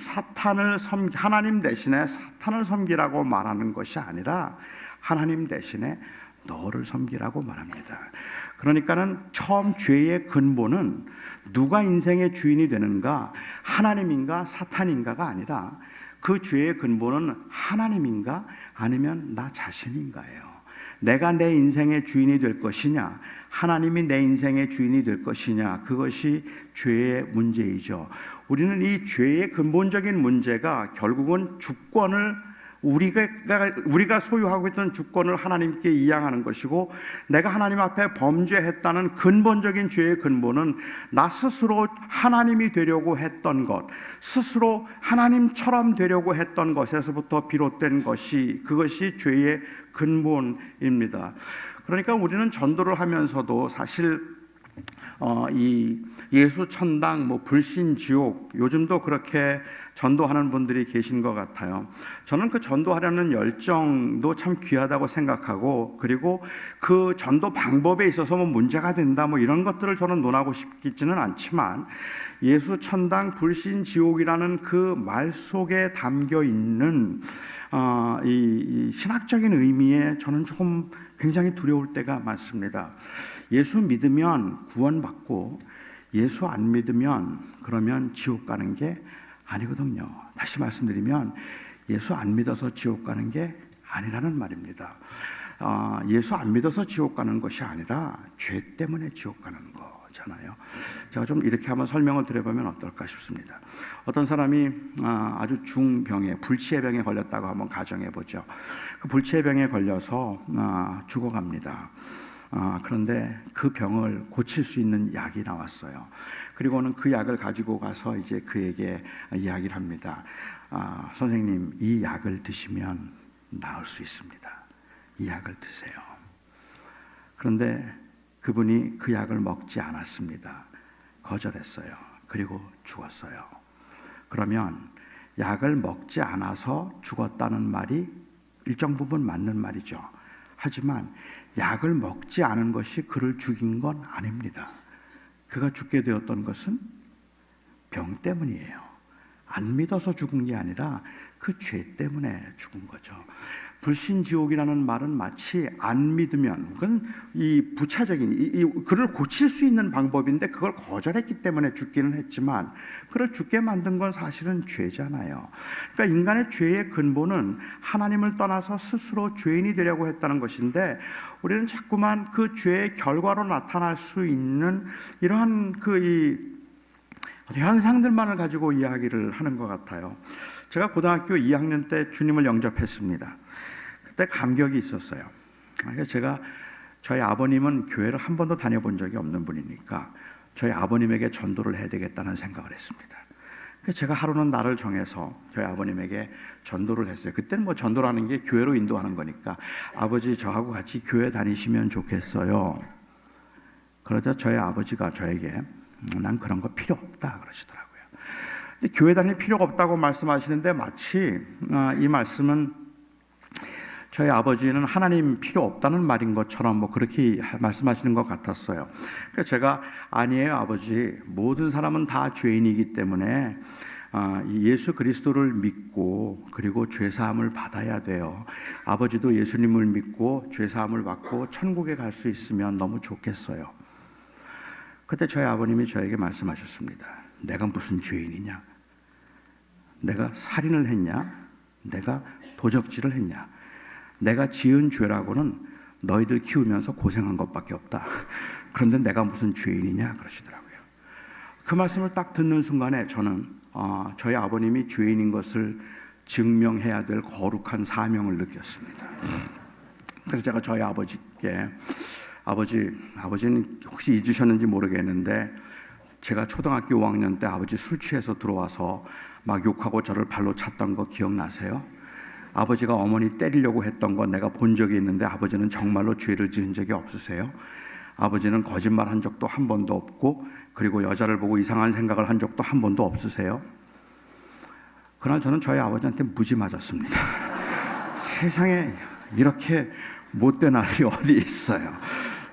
하나님 대신에 사탄을 섬기라고 말하는 것이 아니라 하나님 대신에 너를 섬기라고 말합니다. 그러니까는 처음 죄의 근본은 누가 인생의 주인이 되는가, 하나님인가 사탄인가가 아니라 그 죄의 근본은 하나님인가 아니면 나 자신인가예요. 내가 내 인생의 주인이 될 것이냐, 하나님이 내 인생의 주인이 될 것이냐, 그것이 죄의 문제이죠. 우리는 이 죄의 근본적인 문제가 결국은 주권을 우리가 소유하고 있던 주권을 하나님께 이양하는 것이고, 내가 하나님 앞에 범죄했다는 근본적인 죄의 근본은 나 스스로 하나님이 되려고 했던 것, 스스로 하나님처럼 되려고 했던 것에서부터 비롯된 것이, 그것이 죄의 근본입니다. 그러니까 우리는 전도를 하면서도 사실 이 예수 천당, 불신 지옥, 요즘도 그렇게 전도하는 분들이 계신 것 같아요. 저는 그 전도하려는 열정도 참 귀하다고 생각하고, 그리고 그 전도 방법에 있어서 문제가 된다 이런 것들을 저는 논하고 싶지는 않지만, 예수 천당 불신 지옥이라는 그 말 속에 담겨 있는 이 신학적인 의미에 저는 조금 굉장히 두려울 때가 많습니다. 예수 믿으면 구원받고 예수 안 믿으면 그러면 지옥 가는 게 아니거든요. 다시 말씀드리면 예수 안 믿어서 지옥 가는 게 아니라는 말입니다. 예수 안 믿어서 지옥 가는 것이 아니라 죄 때문에 지옥 가는 거잖아요. 제가 좀 이렇게 한번 설명을 드려보면 어떨까 싶습니다. 어떤 사람이 아주 중병에, 불치의 병에 걸렸다고 한번 가정해 보죠. 그 불치의 병에 걸려서 죽어갑니다. 그런데 그 병을 고칠 수 있는 약이 나왔어요. 그리고는 그 약을 가지고 가서 이제 그에게 이야기를 합니다. 선생님, 이 약을 드시면 나을 수 있습니다. 이 약을 드세요. 그런데 그분이 그 약을 먹지 않았습니다. 거절했어요. 그리고 죽었어요. 그러면 약을 먹지 않아서 죽었다는 말이 일정 부분 맞는 말이죠. 하지만 약을 먹지 않은 것이 그를 죽인 건 아닙니다. 그가 죽게 되었던 것은 병 때문이에요. 안 믿어서 죽은 게 아니라 그 죄 때문에 죽은 거죠. 불신지옥이라는 말은 마치 안 믿으면, 그건 이 부차적인 그를 고칠 수 있는 방법인데 그걸 거절했기 때문에 죽기는 했지만 그를 죽게 만든 건 사실은 죄잖아요. 그러니까 인간의 죄의 근본은 하나님을 떠나서 스스로 죄인이 되려고 했다는 것인데, 우리는 자꾸만 그 죄의 결과로 나타날 수 있는 이러한 현상들만을 가지고 이야기를 하는 것 같아요. 제가 고등학교 2학년 때 주님을 영접했습니다. 그때 감격이 있었어요. 그러니까 제가 저희 아버님은 교회를 한 번도 다녀본 적이 없는 분이니까 저희 아버님에게 전도를 해야 되겠다는 생각을 했습니다. 그래서 제가 하루는 날을 정해서 저희 아버님에게 전도를 했어요. 그때는 뭐 전도라는 게 교회로 인도하는 거니까, 아버지 저하고 같이 교회 다니시면 좋겠어요. 그러자 저희 아버지가 저에게 난 그런 거 필요 없다 그러시더라고요. 근데 교회 다닐 필요가 없다고 말씀하시는데 마치 이 말씀은 저희 아버지는 하나님 필요 없다는 말인 것처럼 뭐 그렇게 말씀하시는 것 같았어요. 그래서 제가 아니에요 아버지, 모든 사람은 다 죄인이기 때문에 예수 그리스도를 믿고 그리고 죄사함을 받아야 돼요. 아버지도 예수님을 믿고 죄사함을 받고 천국에 갈 수 있으면 너무 좋겠어요. 그때 저희 아버님이 저에게 말씀하셨습니다. 내가 무슨 죄인이냐? 내가 살인을 했냐? 내가 도적질을 했냐? 내가 지은 죄라고는 너희들 키우면서 고생한 것밖에 없다. 그런데 내가 무슨 죄인이냐? 그러시더라고요. 그 말씀을 딱 듣는 순간에 저는 저희 아버님이 죄인인 것을 증명해야 될 거룩한 사명을 느꼈습니다. 그래서 제가 저희 아버지께 아버지는 혹시 잊으셨는지 모르겠는데 제가 초등학교 5학년 때 아버지 술 취해서 들어와서 막 욕하고 저를 발로 찼던 거 기억나세요? 아버지가 어머니 때리려고 했던 거 내가 본 적이 있는데 아버지는 정말로 죄를 지은 적이 없으세요? 아버지는 거짓말 한 적도 한 번도 없고 그리고 여자를 보고 이상한 생각을 한 적도 한 번도 없으세요? 그날 저는 저희 아버지한테 무지 맞았습니다. 세상에 이렇게 못된 아들이 어디 있어요.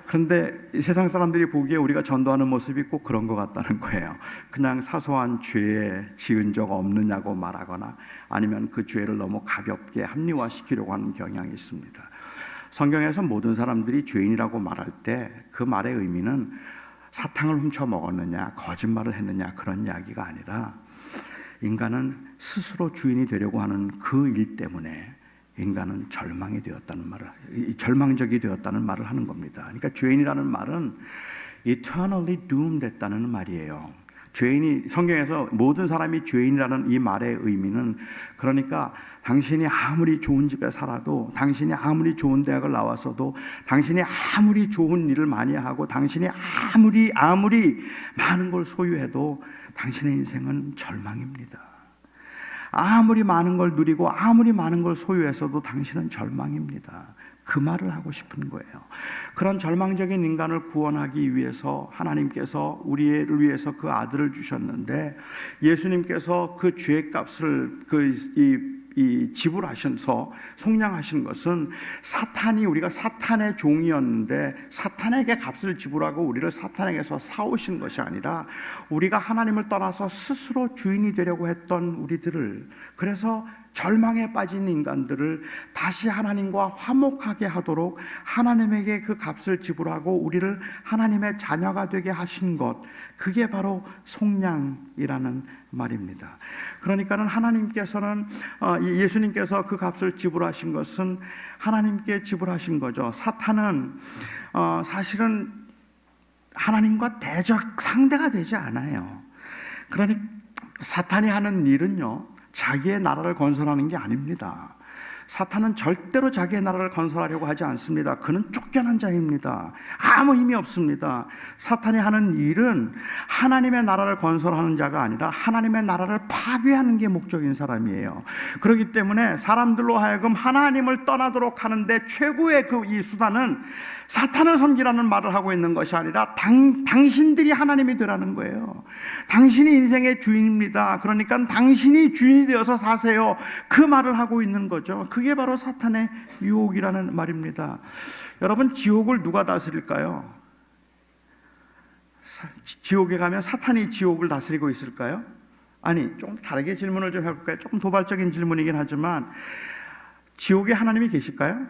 그런데 세상 사람들이 보기에 우리가 전도하는 모습이 꼭 그런 것 같다는 거예요. 그냥 사소한 죄에 지은 적 없느냐고 말하거나 아니면 그 죄를 너무 가볍게 합리화시키려고 하는 경향이 있습니다. 성경에서 모든 사람들이 죄인이라고 말할 때 그 말의 의미는 사탕을 훔쳐 먹었느냐 거짓말을 했느냐 그런 이야기가 아니라 인간은 스스로 주인이 되려고 하는 그 일 때문에 인간은 절망이 되었다는 말을, 절망적이 되었다는 말을 하는 겁니다. 그러니까 죄인이라는 말은 eternally doomed 됐다는 말이에요. 죄인이, 성경에서 모든 사람이 죄인이라는 이 말의 의미는, 그러니까 당신이 아무리 좋은 집에 살아도, 당신이 아무리 좋은 대학을 나왔어도, 당신이 아무리 좋은 일을 많이 하고, 당신이 아무리 많은 걸 소유해도 당신의 인생은 절망입니다. 아무리 많은 걸 누리고 아무리 많은 걸 소유해서도 당신은 절망입니다. 그 말을 하고 싶은 거예요. 그런 절망적인 인간을 구원하기 위해서 하나님께서 우리를 위해서 그 아들을 주셨는데, 예수님께서 그 죄값을 지불하셔서 속량하신 것은 우리가 사탄의 종이었는데 사탄에게 값을 지불하고 우리를 사탄에게서 사오신 것이 아니라 우리가 하나님을 떠나서 스스로 주인이 되려고 했던 우리들을, 그래서 절망에 빠진 인간들을 다시 하나님과 화목하게 하도록 하나님에게 그 값을 지불하고 우리를 하나님의 자녀가 되게 하신 것, 그게 바로 속량이라는 말입니다. 그러니까는 하나님께서는 예수님께서 그 값을 지불하신 것은 하나님께 지불하신 거죠. 사탄은 사실은 하나님과 대적 상대가 되지 않아요. 그러니 사탄이 하는 일은요, 자기의 나라를 건설하는 게 아닙니다. 사탄은 절대로 자기의 나라를 건설하려고 하지 않습니다. 그는 쫓겨난 자입니다. 아무 힘이 없습니다. 사탄이 하는 일은 하나님의 나라를 건설하는 자가 아니라 하나님의 나라를 파괴하는 게 목적인 사람이에요. 그렇기 때문에 사람들로 하여금 하나님을 떠나도록 하는데 최고의 이 수단은 사탄을 섬기라는 말을 하고 있는 것이 아니라 당신들이 하나님이 되라는 거예요. 당신이 인생의 주인입니다. 그러니까 당신이 주인이 되어서 사세요. 그 말을 하고 있는 거죠. 그게 바로 사탄의 유혹이라는 말입니다. 여러분, 지옥을 누가 다스릴까요? 지옥에 가면 사탄이 지옥을 다스리고 있을까요? 아니, 좀 다르게 질문을 좀 해볼까요? 조금 도발적인 질문이긴 하지만 지옥에 하나님이 계실까요?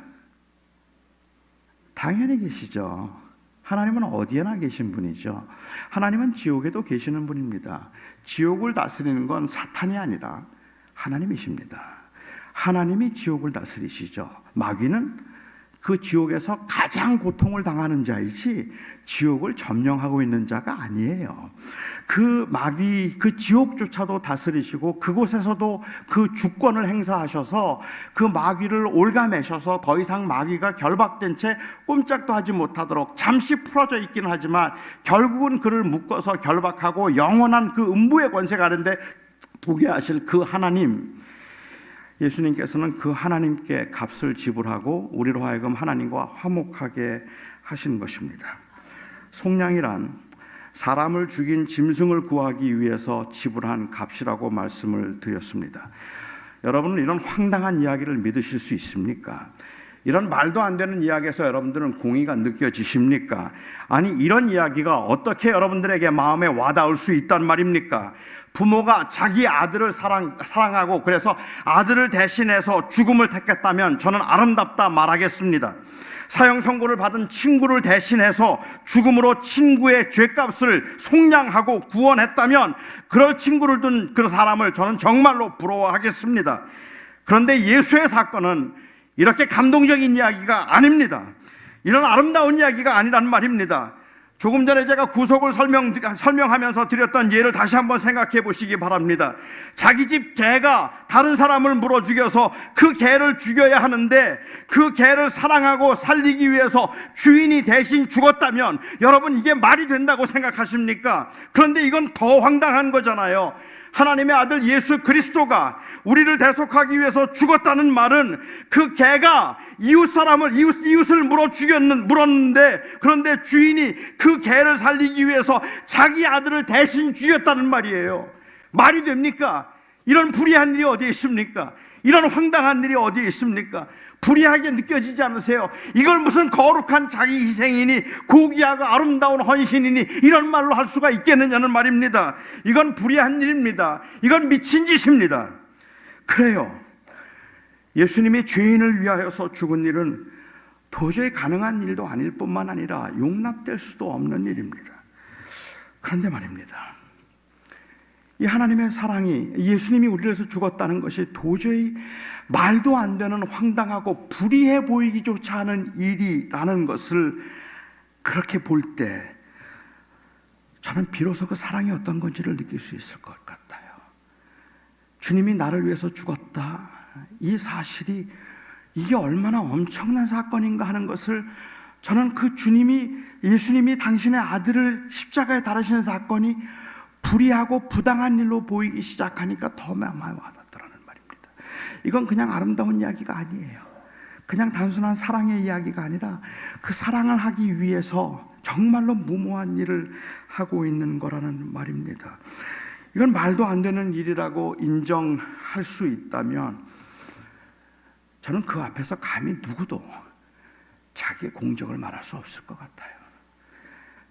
당연히 계시죠. 하나님은 어디에나 계신 분이죠. 하나님은 지옥에도 계시는 분입니다. 지옥을 다스리는 건 사탄이 아니라 하나님이십니다. 하나님이 지옥을 다스리시죠. 마귀는 그 지옥에서 가장 고통을 당하는 자이지 지옥을 점령하고 있는 자가 아니에요. 그 마귀, 그 지옥조차도 다스리시고 그곳에서도 그 주권을 행사하셔서 그 마귀를 올가매셔서 더 이상 마귀가 결박된 채 꼼짝도 하지 못하도록 잠시 풀어져 있기는 하지만 결국은 그를 묶어서 결박하고 영원한 그 음부의 권세가 아는데 두게 하실 그 하나님, 예수님께서는 그 하나님께 값을 지불하고 우리로 하여금 하나님과 화목하게 하신 것입니다. 속량이란 사람을 죽인 짐승을 구하기 위해서 지불한 값이라고 말씀을 드렸습니다. 여러분은 이런 황당한 이야기를 믿으실 수 있습니까? 이런 말도 안 되는 이야기에서 여러분들은 공의가 느껴지십니까? 아니, 이런 이야기가 어떻게 여러분들에게 마음에 와닿을 수 있단 말입니까? 부모가 자기 아들을 사랑하고 그래서 아들을 대신해서 죽음을 택했다면 저는 아름답다 말하겠습니다. 사형 선고를 받은 친구를 대신해서 죽음으로 친구의 죄값을 속량하고 구원했다면 그럴 친구를 둔 그 사람을 저는 정말로 부러워하겠습니다. 그런데 예수의 사건은 이렇게 감동적인 이야기가 아닙니다. 이런 아름다운 이야기가 아니란 말입니다. 조금 전에 제가 구속을 설명하면서 드렸던 예를 다시 한번 생각해 보시기 바랍니다. 자기 집 개가 다른 사람을 물어 죽여서 그 개를 죽여야 하는데 그 개를 사랑하고 살리기 위해서 주인이 대신 죽었다면 여러분, 이게 말이 된다고 생각하십니까? 그런데 이건 더 황당한 거잖아요. 하나님의 아들 예수 그리스도가 우리를 대속하기 위해서 죽었다는 말은 그 개가 이웃을 물었는데 그런데 주인이 그 개를 살리기 위해서 자기 아들을 대신 죽였다는 말이에요. 말이 됩니까? 이런 불의한 일이 어디에 있습니까? 이런 황당한 일이 어디에 있습니까? 불의하게 느껴지지 않으세요? 이걸 무슨 거룩한 자기 희생이니 고귀하고 아름다운 헌신이니 이런 말로 할 수가 있겠느냐는 말입니다. 이건 불의한 일입니다. 이건 미친 짓입니다. 그래요, 예수님이 죄인을 위하여서 죽은 일은 도저히 가능한 일도 아닐 뿐만 아니라 용납될 수도 없는 일입니다. 그런데 말입니다, 이 하나님의 사랑이, 예수님이 우리를 위해서 죽었다는 것이 도저히 말도 안 되는 황당하고 불의해 보이기조차 하는 일이라는 것을 그렇게 볼 때 저는 비로소 그 사랑이 어떤 건지를 느낄 수 있을 것 같아요. 주님이 나를 위해서 죽었다, 이 사실이 이게 얼마나 엄청난 사건인가 하는 것을 저는 그 예수님이 당신의 아들을 십자가에 달으시는 사건이 불의하고 부당한 일로 보이기 시작하니까 더 많이 와닿더라는 말입니다. 이건 그냥 아름다운 이야기가 아니에요. 그냥 단순한 사랑의 이야기가 아니라 그 사랑을 하기 위해서 정말로 무모한 일을 하고 있는 거라는 말입니다. 이건 말도 안 되는 일이라고 인정할 수 있다면 저는 그 앞에서 감히 누구도 자기의 공적을 말할 수 없을 것 같아요.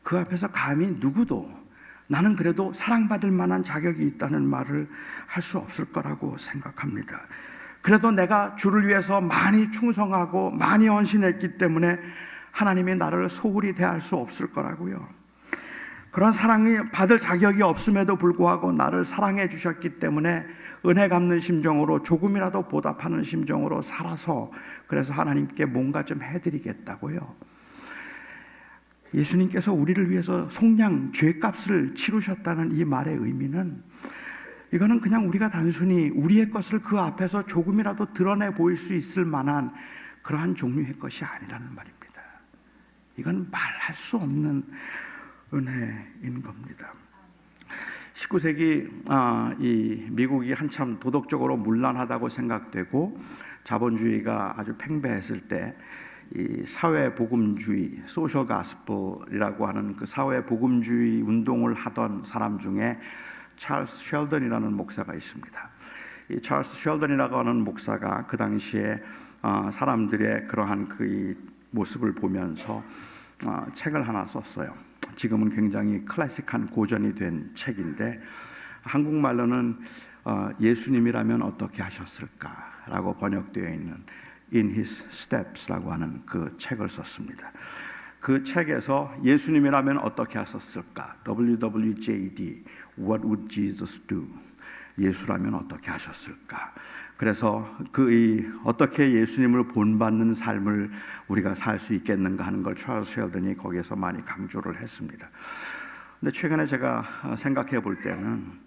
그 앞에서 감히 누구도 나는 그래도 사랑받을 만한 자격이 있다는 말을 할 수 없을 거라고 생각합니다. 그래도 내가 주를 위해서 많이 충성하고 많이 헌신했기 때문에 하나님이 나를 소홀히 대할 수 없을 거라고요. 그런 사랑이 받을 자격이 없음에도 불구하고 나를 사랑해 주셨기 때문에 은혜 갚는 심정으로 조금이라도 보답하는 심정으로 살아서 그래서 하나님께 뭔가 좀 해드리겠다고요. 예수님께서 우리를 위해서 속량, 죄값을 치르셨다는 이 말의 의미는 이거는 그냥 우리가 단순히 우리의 것을 그 앞에서 조금이라도 드러내 보일 수 있을 만한 그러한 종류의 것이 아니라는 말입니다. 이건 말할 수 없는 은혜인 겁니다. 19세기 이 미국이 한참 도덕적으로 문란하다고 생각되고 자본주의가 아주 팽배했을 때 이 사회 복음주의, 소셜 가스펠이라고 하는 그 사회 복음주의 운동을 하던 사람 중에 찰스 쉘던이라는 목사가 있습니다. 이 찰스 쉘던이라고 하는 목사가 그 당시에 사람들의 그러한 그 모습을 보면서 책을 하나 썼어요. 지금은 굉장히 클래식한 고전이 된 책인데 한국말로는 예수님이라면 어떻게 하셨을까라고 번역되어 있는 in His Steps라고 하는 그 책을 썼습니다. 그 책에서 예수님이라면 어떻게 하셨을까? WWJD, What would Jesus do? 예수라면 어떻게 하셨을까? 그래서 어떻게 예수님을 본받는 삶을 우리가 살 수 있겠는가 하는 걸 찰스 셸던이 거기에서 많이 강조를 했습니다. 근데 최근에 제가 생각해 볼 때는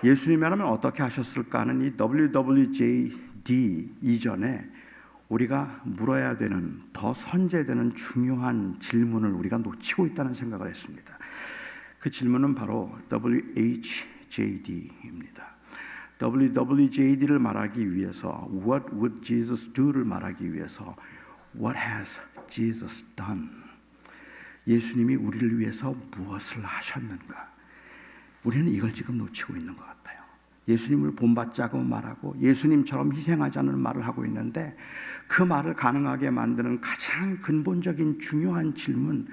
예수님이라면 어떻게 하셨을까 하는 이 WWJD 이전에 우리가 물어야 되는 더 선제되는 중요한 질문을 우리가 놓치고 있다는 생각을 했습니다. 그 질문은 바로 WHJD입니다. WWJD를 말하기 위해서 What would Jesus do를 말하기 위해서 What has Jesus done? 예수님이 우리를 위해서 무엇을 하셨는가? 우리는 이걸 지금 놓치고 있는 것 같아요. 예수님을 본받자고 말하고 예수님처럼 희생하자는 말을 하고 있는데 그 말을 가능하게 만드는 가장 근본적인 중요한 질문,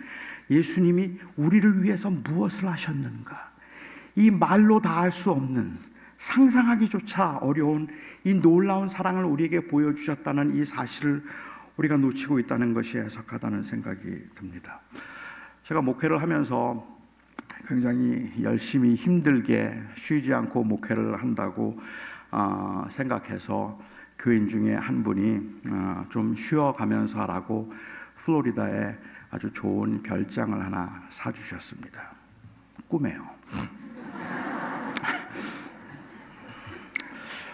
예수님이 우리를 위해서 무엇을 하셨는가? 이 말로 다 할 수 없는, 상상하기조차 어려운 이 놀라운 사랑을 우리에게 보여주셨다는 이 사실을 우리가 놓치고 있다는 것이 애석하다는 생각이 듭니다. 제가 목회를 하면서 굉장히 열심히 힘들게 쉬지 않고 목회를 한다고 생각해서 교인 중에 한 분이 좀 쉬어가면서 하라고 플로리다에 아주 좋은 별장을 하나 사주셨습니다. 꿈이에요.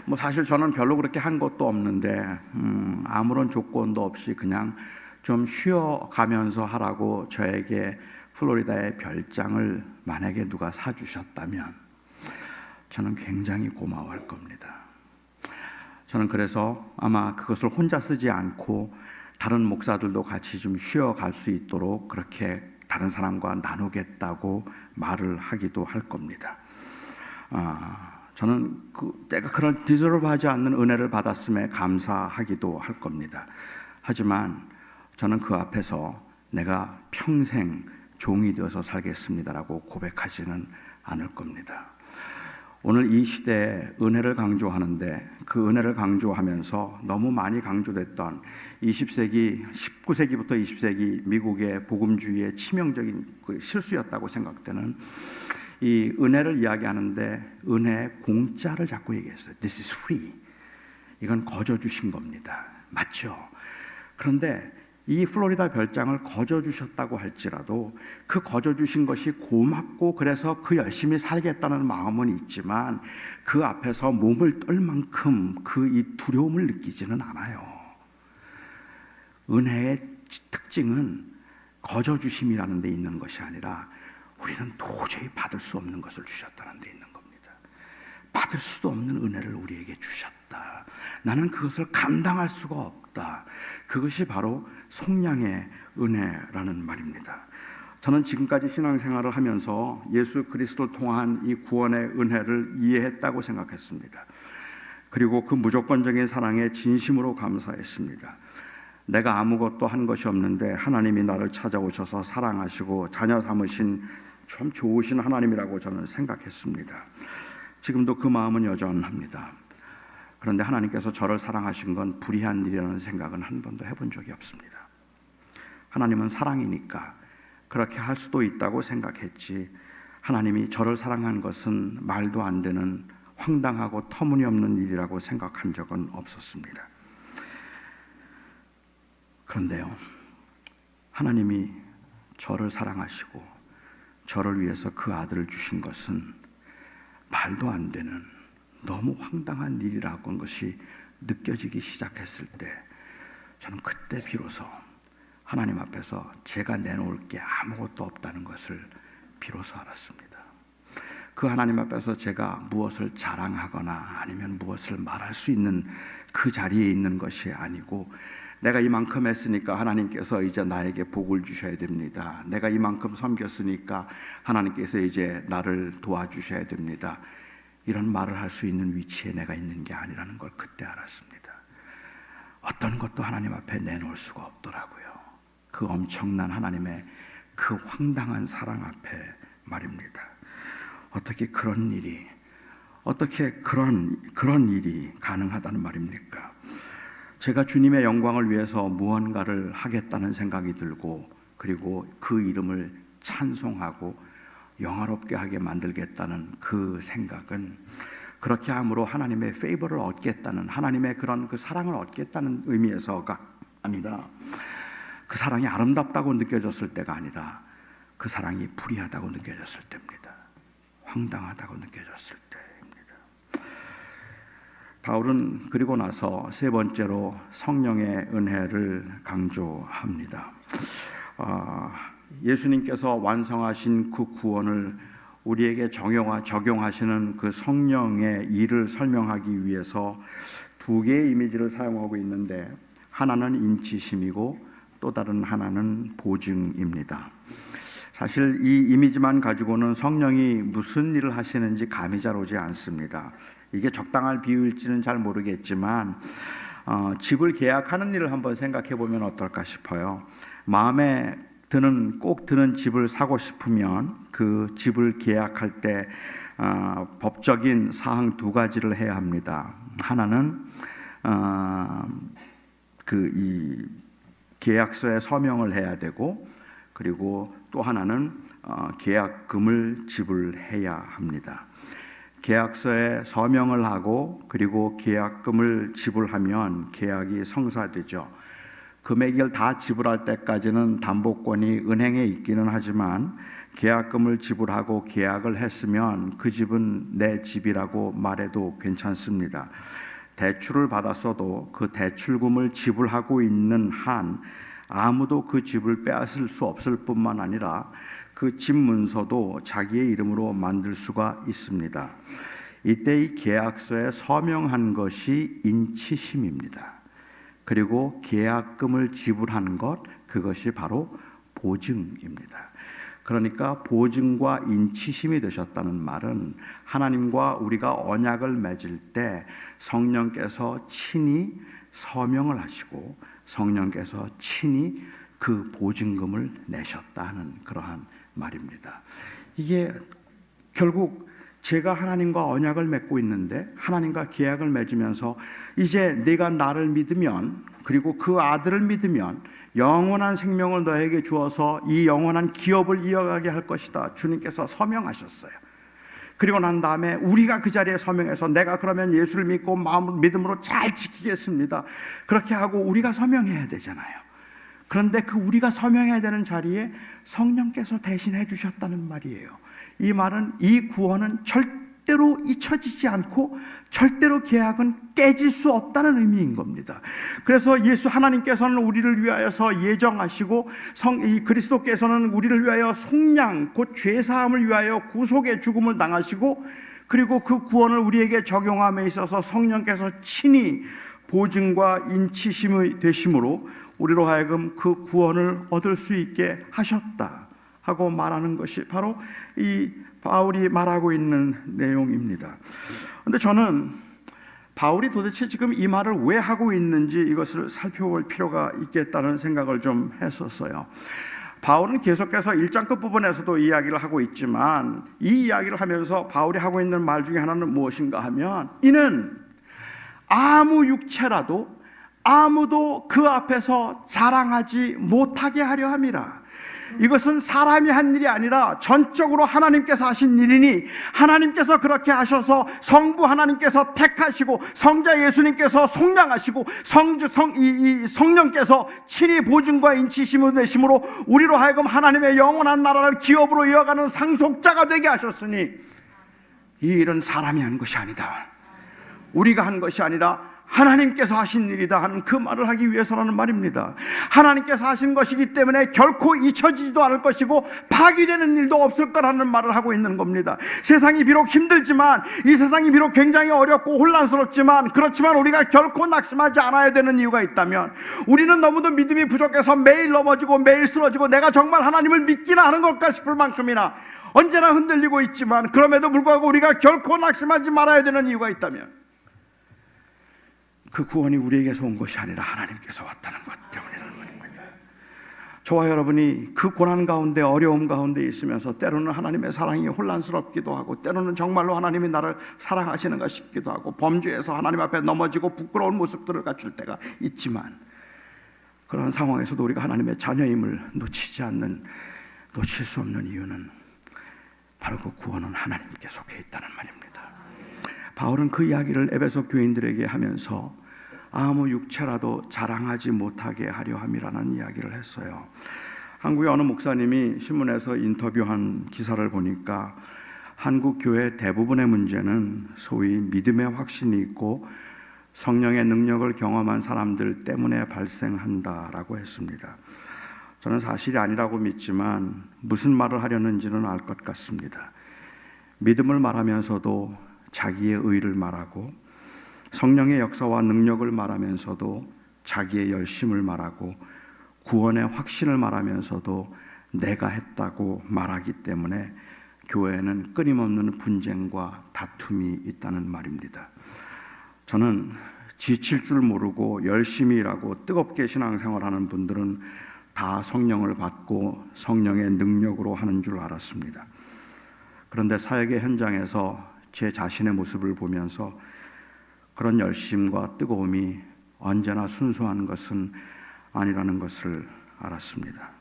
뭐 사실 저는 별로 그렇게 한 것도 없는데 아무런 조건도 없이 그냥 좀 쉬어가면서 하라고 저에게 플로리다의 별장을 만약에 누가 사주셨다면 저는 굉장히 고마워할 겁니다. 저는 그래서 아마 그것을 혼자 쓰지 않고 다른 목사들도 같이 좀 쉬어갈 수 있도록 그렇게 다른 사람과 나누겠다고 말을 하기도 할 겁니다. 저는 내가 그런 디저브하지 않는 은혜를 받았음에 감사하기도 할 겁니다. 하지만 저는 그 앞에서 내가 평생 종이 되어서 살겠습니다라고 고백하지는 않을 겁니다. 오늘 이 시대에 은혜를 강조하는데 그 은혜를 강조하면서 너무 많이 강조됐던 20세기, 19세기부터 20세기 미국의 복음주의의 치명적인 그 실수였다고 생각되는 이 은혜를 이야기하는데 은혜의 공짜를 자꾸 얘기했어요. This is free. 이건 거저 주신 겁니다. 맞죠? 그런데 이 플로리다 별장을 거저 주셨다고 할지라도 그 거저 주신 것이 고맙고 그래서 그 열심히 살겠다는 마음은 있지만 그 앞에서 몸을 떨 만큼 그 이 두려움을 느끼지는 않아요. 은혜의 특징은 거저 주심이라는 데 있는 것이 아니라 우리는 도저히 받을 수 없는 것을 주셨다는 데 있는 겁니다. 받을 수도 없는 은혜를 우리에게 주셨다. 나는 그것을 감당할 수가 없다. 그것이 바로 속량의 은혜라는 말입니다. 저는 지금까지 신앙생활을 하면서 예수 그리스도를 통한 이 구원의 은혜를 이해했다고 생각했습니다. 그리고 그 무조건적인 사랑에 진심으로 감사했습니다. 내가 아무것도 한 것이 없는데 하나님이 나를 찾아오셔서 사랑하시고 자녀 삼으신 참 좋으신 하나님이라고 저는 생각했습니다. 지금도 그 마음은 여전합니다. 그런데 하나님께서 저를 사랑하신 건 불의한 일이라는 생각은 한 번도 해본 적이 없습니다. 하나님은 사랑이니까 그렇게 할 수도 있다고 생각했지, 하나님이 저를 사랑한 것은 말도 안 되는 황당하고 터무니없는 일이라고 생각한 적은 없었습니다. 그런데요, 하나님이 저를 사랑하시고 저를 위해서 그 아들을 주신 것은 말도 안 되는 너무 황당한 일이라고 하는 것이 느껴지기 시작했을 때 저는 그때 비로소 하나님 앞에서 제가 내놓을 게 아무것도 없다는 것을 비로소 알았습니다. 그 하나님 앞에서 제가 무엇을 자랑하거나 아니면 무엇을 말할 수 있는 그 자리에 있는 것이 아니고, 내가 이만큼 했으니까 하나님께서 이제 나에게 복을 주셔야 됩니다. 내가 이만큼 섬겼으니까 하나님께서 이제 나를 도와주셔야 됩니다. 이런 말을 할 수 있는 위치에 내가 있는 게 아니라는 걸 그때 알았습니다. 어떤 것도 하나님 앞에 내놓을 수가 없더라고요. 그 엄청난 하나님의 그 황당한 사랑 앞에 말입니다. 어떻게 그런 일이 가능하다는 말입니까? 제가 주님의 영광을 위해서 무언가를 하겠다는 생각이 들고, 그리고 그 이름을 찬송하고 영화롭게 하게 만들겠다는 그 생각은, 그렇게 함으로 하나님의 페이버를 얻겠다는, 하나님의 그런 그 사랑을 얻겠다는 의미에서가 아니라, 그 사랑이 아름답다고 느껴졌을 때가 아니라 그 사랑이 불의하다고 느껴졌을 때입니다. 황당하다고 느껴졌을 때입니다. 바울은 그리고 나서 세 번째로 성령의 은혜를 강조합니다. 예수님께서 완성하신 그 구원을 우리에게 적용하시는 그 성령의 일을 설명하기 위해서 두 개의 이미지를 사용하고 있는데, 하나는 인치심이고 또 다른 하나는 보증입니다. 사실 이 이미지만 가지고는 성령이 무슨 일을 하시는지 감이 잘 오지 않습니다. 이게 적당한 비유일지는 잘 모르겠지만 집을 계약하는 일을 한번 생각해 보면 어떨까 싶어요. 마음에 꼭 드는 집을 사고 싶으면 그 집을 계약할 때 법적인 사항 두 가지를 해야 합니다. 하나는 이 계약서에 서명을 해야 되고, 그리고 또 하나는 계약금을 지불해야 합니다. 계약서에 서명을 하고 그리고 계약금을 지불하면 계약이 성사되죠. 금액을 다 지불할 때까지는 담보권이 은행에 있기는 하지만, 계약금을 지불하고 계약을 했으면 그 집은 내 집이라고 말해도 괜찮습니다. 대출을 받았어도 그 대출금을 지불하고 있는 한 아무도 그 집을 빼앗을 수 없을 뿐만 아니라 그 집 문서도 자기의 이름으로 만들 수가 있습니다. 이때 이 계약서에 서명한 것이 인치심입니다. 그리고 계약금을 지불한 것, 그것이 바로 보증입니다. 그러니까 보증과 인치심이 되셨다는 말은, 하나님과 우리가 언약을 맺을 때 성령께서 친히 서명을 하시고 성령께서 친히 그 보증금을 내셨다는 그러한 말입니다. 이게 결국 제가 하나님과 언약을 맺고 있는데, 하나님과 계약을 맺으면서 이제 네가 나를 믿으면, 그리고 그 아들을 믿으면 영원한 생명을 너에게 주어서 이 영원한 기업을 이어가게 할 것이다. 주님께서 서명하셨어요. 그리고 난 다음에 우리가 그 자리에 서명해서, 내가 그러면 예수를 믿고 믿음으로 잘 지키겠습니다, 그렇게 하고 우리가 서명해야 되잖아요. 그런데 그 우리가 서명해야 되는 자리에 성령께서 대신해 주셨다는 말이에요. 이 말은 이 구원은 절대로 잊혀지지 않고 절대로 계약은 깨질 수 없다는 의미인 겁니다. 그래서 하나님께서는 우리를 위하여서 예정하시고, 이 그리스도께서는 우리를 위하여 속량, 곧 죄사함을 위하여 구속의 죽음을 당하시고, 그리고 그 구원을 우리에게 적용함에 있어서 성령께서 친히 보증과 인치심이 되심으로 우리로 하여금 그 구원을 얻을 수 있게 하셨다 하고 말하는 것이 바로 이 바울이 말하고 있는 내용입니다. 그런데 저는 바울이 도대체 지금 이 말을 왜 하고 있는지 이것을 살펴볼 필요가 있겠다는 생각을 좀 했었어요. 바울은 계속해서 1장 끝부분에서도 이야기를 하고 있지만, 이 이야기를 하면서 바울이 하고 있는 말 중에 하나는 무엇인가 하면, 이는 아무 육체라도 아무도 그 앞에서 자랑하지 못하게 하려 함이라. 이것은 사람이 한 일이 아니라 전적으로 하나님께서 하신 일이니, 하나님께서 그렇게 하셔서 성부 하나님께서 택하시고 성자 예수님께서 속량하시고 성령께서 친히 보증과 인치심을 되심으로 우리로 하여금 하나님의 영원한 나라를 기업으로 이어가는 상속자가 되게 하셨으니, 이 일은 사람이 한 것이 아니다, 우리가 한 것이 아니라 하나님께서 하신 일이다 하는 그 말을 하기 위해서라는 말입니다. 하나님께서 하신 것이기 때문에 결코 잊혀지지도 않을 것이고 파기되는 일도 없을 거라는 말을 하고 있는 겁니다. 세상이 비록 힘들지만, 이 세상이 비록 굉장히 어렵고 혼란스럽지만, 그렇지만 우리가 결코 낙심하지 않아야 되는 이유가 있다면, 우리는 너무도 믿음이 부족해서 매일 넘어지고 매일 쓰러지고 내가 정말 하나님을 믿기나 하는 것까 싶을 만큼이나 언제나 흔들리고 있지만, 그럼에도 불구하고 우리가 결코 낙심하지 말아야 되는 이유가 있다면, 그 구원이 우리에게서 온 것이 아니라 하나님께서 왔다는 것 때문이라는 말입니다. 저와 여러분이 그 고난 가운데, 어려움 가운데 있으면서 때로는 하나님의 사랑이 혼란스럽기도 하고, 때로는 정말로 하나님이 나를 사랑하시는가 싶기도 하고, 범죄에서 하나님 앞에 넘어지고 부끄러운 모습들을 갖출 때가 있지만, 그런 상황에서도 우리가 하나님의 자녀임을 놓칠 수 없는 이유는 바로 그 구원은 하나님께 속해 있다는 말입니다. 바울은 그 이야기를 에베소 교인들에게 하면서 아무 육체라도 자랑하지 못하게 하려 함이라는 이야기를 했어요. 한국의 어느 목사님이 신문에서 인터뷰한 기사를 보니까 한국 교회 대부분의 문제는 소위 믿음의 확신이 있고 성령의 능력을 경험한 사람들 때문에 발생한다라고 했습니다. 저는 사실이 아니라고 믿지만 무슨 말을 하려는지는 알 것 같습니다. 믿음을 말하면서도 자기의 의를 말하고, 성령의 역사와 능력을 말하면서도 자기의 열심을 말하고, 구원의 확신을 말하면서도 내가 했다고 말하기 때문에 교회에는 끊임없는 분쟁과 다툼이 있다는 말입니다. 저는 지칠 줄 모르고 열심히 일하고 뜨겁게 신앙생활하는 분들은 다 성령을 받고 성령의 능력으로 하는 줄 알았습니다. 그런데 사역의 현장에서 제 자신의 모습을 보면서 그런 열심과 뜨거움이 언제나 순수한 것은 아니라는 것을 알았습니다.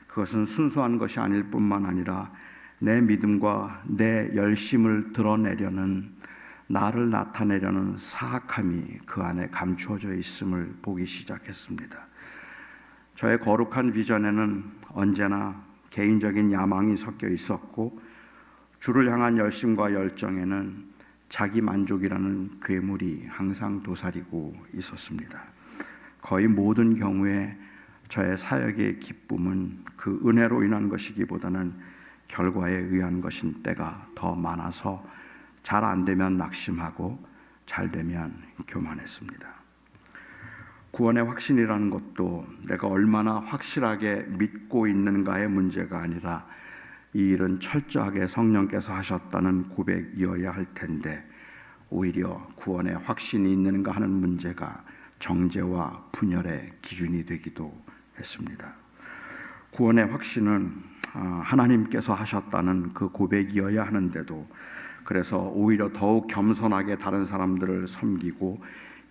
그것은 순수한 것이 아닐 뿐만 아니라 내 믿음과 내 열심을 드러내려는, 나를 나타내려는 사악함이 그 안에 감추어져 있음을 보기 시작했습니다. 저의 거룩한 비전에는 언제나 개인적인 야망이 섞여 있었고, 주를 향한 열심과 열정에는 자기 만족이라는 괴물이 항상 도사리고 있었습니다. 거의 모든 경우에 저의 사역의 기쁨은 그 은혜로 인한 것이기보다는 결과에 의한 것인 때가 더 많아서 잘 안 되면 낙심하고 잘 되면 교만했습니다. 구원의 확신이라는 것도 내가 얼마나 확실하게 믿고 있는가의 문제가 아니라 이 일은 철저하게 성령께서 하셨다는 고백이어야 할 텐데, 오히려 구원의 확신이 있는가 하는 문제가 정죄와 분열의 기준이 되기도 했습니다. 구원의 확신은 하나님께서 하셨다는 그 고백이어야 하는데도, 그래서 오히려 더욱 겸손하게 다른 사람들을 섬기고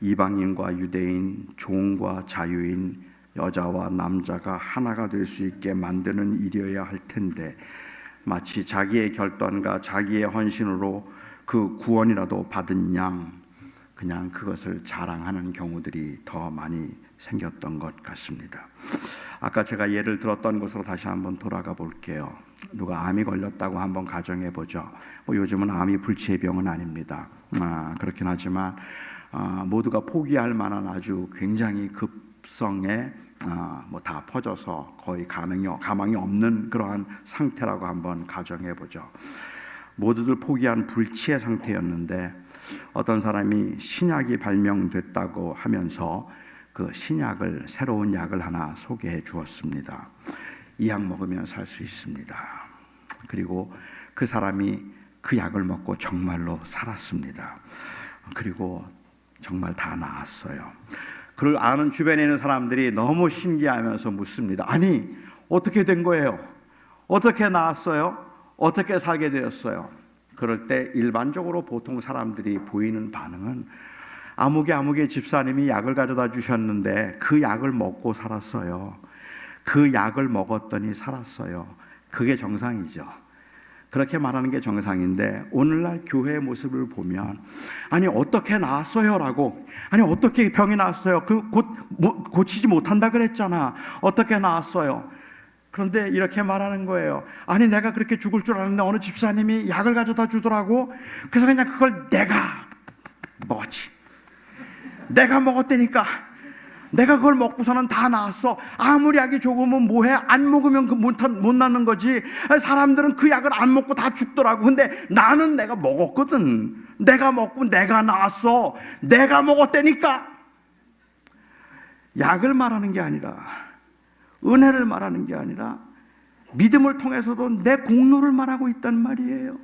이방인과 유대인, 종과 자유인, 여자와 남자가 하나가 될 수 있게 만드는 일이어야 할 텐데, 마치 자기의 결단과 자기의 헌신으로 그 구원이라도 받은 양 그냥 그것을 자랑하는 경우들이 더 많이 생겼던 것 같습니다. 아까 제가 예를 들었던 것으로 다시 한번 돌아가 볼게요. 누가 암이 걸렸다고 한번 가정해 보죠. 요즘은 암이 불치의 병은 아닙니다. 그렇긴 하지만 모두가 포기할 만한 아주 굉장히 급성에 다 퍼져서 거의 가망이 없는 그러한 상태라고 한번 가정해 보죠. 모두들 포기한 불치의 상태였는데 어떤 사람이 신약이 발명됐다고 하면서 그 신약을, 새로운 약을 하나 소개해 주었습니다. 이 약 먹으면 살 수 있습니다. 그리고 그 사람이 그 약을 먹고 정말로 살았습니다. 그리고 정말 다 나았어요. 그를 아는 주변에 있는 사람들이 너무 신기하면서 묻습니다. 아니, 어떻게 된 거예요? 어떻게 나았어요? 어떻게 살게 되었어요? 그럴 때 일반적으로 보통 사람들이 보이는 반응은 아무개 집사님이 약을 가져다 주셨는데 그 약을 먹고 살았어요. 그 약을 먹었더니 살았어요. 그게 정상이죠. 그렇게 말하는 게 정상인데, 오늘날 교회의 모습을 보면 아니 어떻게 나았어요? 라고, 아니 어떻게 병이 나았어요? 고치지 못한다 그랬잖아. 어떻게 나았어요? 그런데 이렇게 말하는 거예요. 아니 내가 그렇게 죽을 줄 알았는데 어느 집사님이 약을 가져다 주더라고. 그래서 그냥 그걸 내가 먹었지. 내가 먹었다니까. 내가 그걸 먹고서는 다 나았어. 아무리 약이 조금은 뭐해? 안 먹으면 못 낫는 거지. 사람들은 그 약을 안 먹고 다 죽더라고. 근데 나는 내가 먹었거든. 내가 먹고 내가 나았어. 내가 먹었다니까. 약을 말하는 게 아니라, 은혜를 말하는 게 아니라 믿음을 통해서도 내 공로를 말하고 있단 말이에요.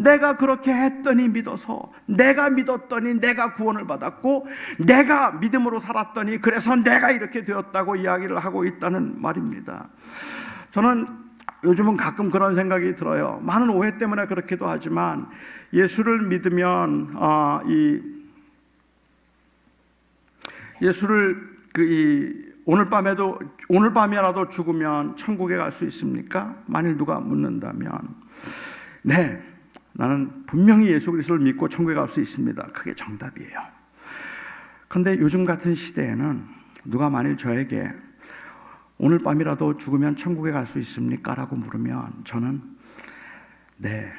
내가 그렇게 했더니 믿어서, 내가 믿었더니 내가 구원을 받았고, 내가 믿음으로 살았더니 그래서 내가 이렇게 되었다고 이야기를 하고 있다는 말입니다. 저는 요즘은 가끔 그런 생각이 들어요. 많은 오해 때문에 그렇기도 하지만 예수를 믿으면 예수를 오늘 밤이라도 죽으면 천국에 갈 수 있습니까? 만일 누가 묻는다면, 네, 나는 분명히 예수 그리스도를 믿고 천국에 갈 수 있습니다. 그게 정답이에요. 그런데 요즘 같은 시대에는 누가 만일 저에게 오늘 밤이라도 죽으면 천국에 갈 수 있습니까? 라고 물으면 저는 네,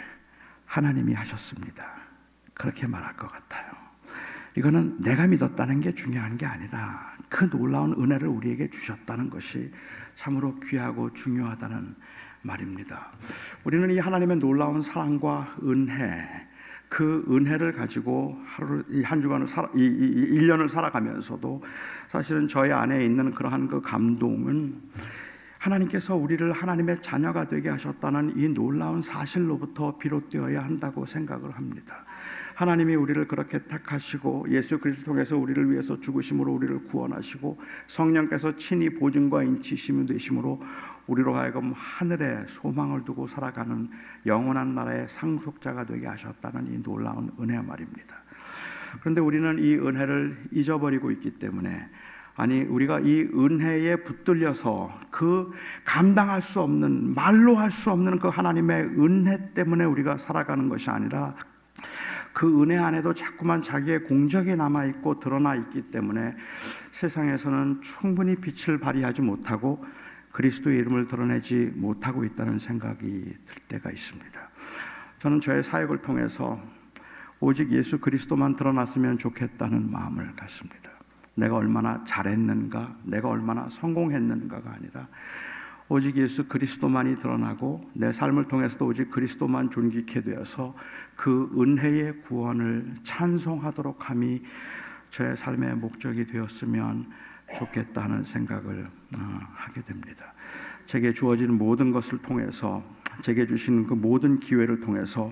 하나님이 하셨습니다, 그렇게 말할 것 같아요. 이거는 내가 믿었다는 게 중요한 게 아니라 그 놀라운 은혜를 우리에게 주셨다는 것이 참으로 귀하고 중요하다는 말입니다. 우리는 이 하나님의 놀라운 사랑과 은혜, 그 은혜를 가지고 한 주간을 1년을 살아가면서도 사실은 저희 안에 있는 그러한 그 감동은 하나님께서 우리를 하나님의 자녀가 되게 하셨다는 이 놀라운 사실로부터 비롯되어야 한다고 생각을 합니다. 하나님이 우리를 그렇게 택하시고 예수 그리스도를 통해서 우리를 위해서 죽으심으로 우리를 구원하시고 성령께서 친히 보증과 인치심이 되심으로 우리로 하여금 하늘에 소망을 두고 살아가는 영원한 나라의 상속자가 되게 하셨다는 이 놀라운 은혜 말입니다. 그런데 우리는 이 은혜를 잊어버리고 있기 때문에, 아니 우리가 이 은혜에 붙들려서 그 감당할 수 없는, 말로 할 수 없는 그 하나님의 은혜 때문에 우리가 살아가는 것이 아니라 그 은혜 안에도 자꾸만 자기의 공적이 남아있고 드러나 있기 때문에 세상에서는 충분히 빛을 발휘하지 못하고 그리스도의 이름을 드러내지 못하고 있다는 생각이 들 때가 있습니다. 저는 저의 사역을 통해서 오직 예수 그리스도만 드러났으면 좋겠다는 마음을 갖습니다. 내가 얼마나 잘했는가, 내가 얼마나 성공했는가가 아니라 오직 예수 그리스도만이 드러나고 내 삶을 통해서도 오직 그리스도만 존귀케 되어서 그 은혜의 구원을 찬송하도록 함이 저의 삶의 목적이 되었으면 좋겠다는 생각을 하게 됩니다. 제게 주어지는 모든 것을 통해서, 제게 주시는 그 모든 기회를 통해서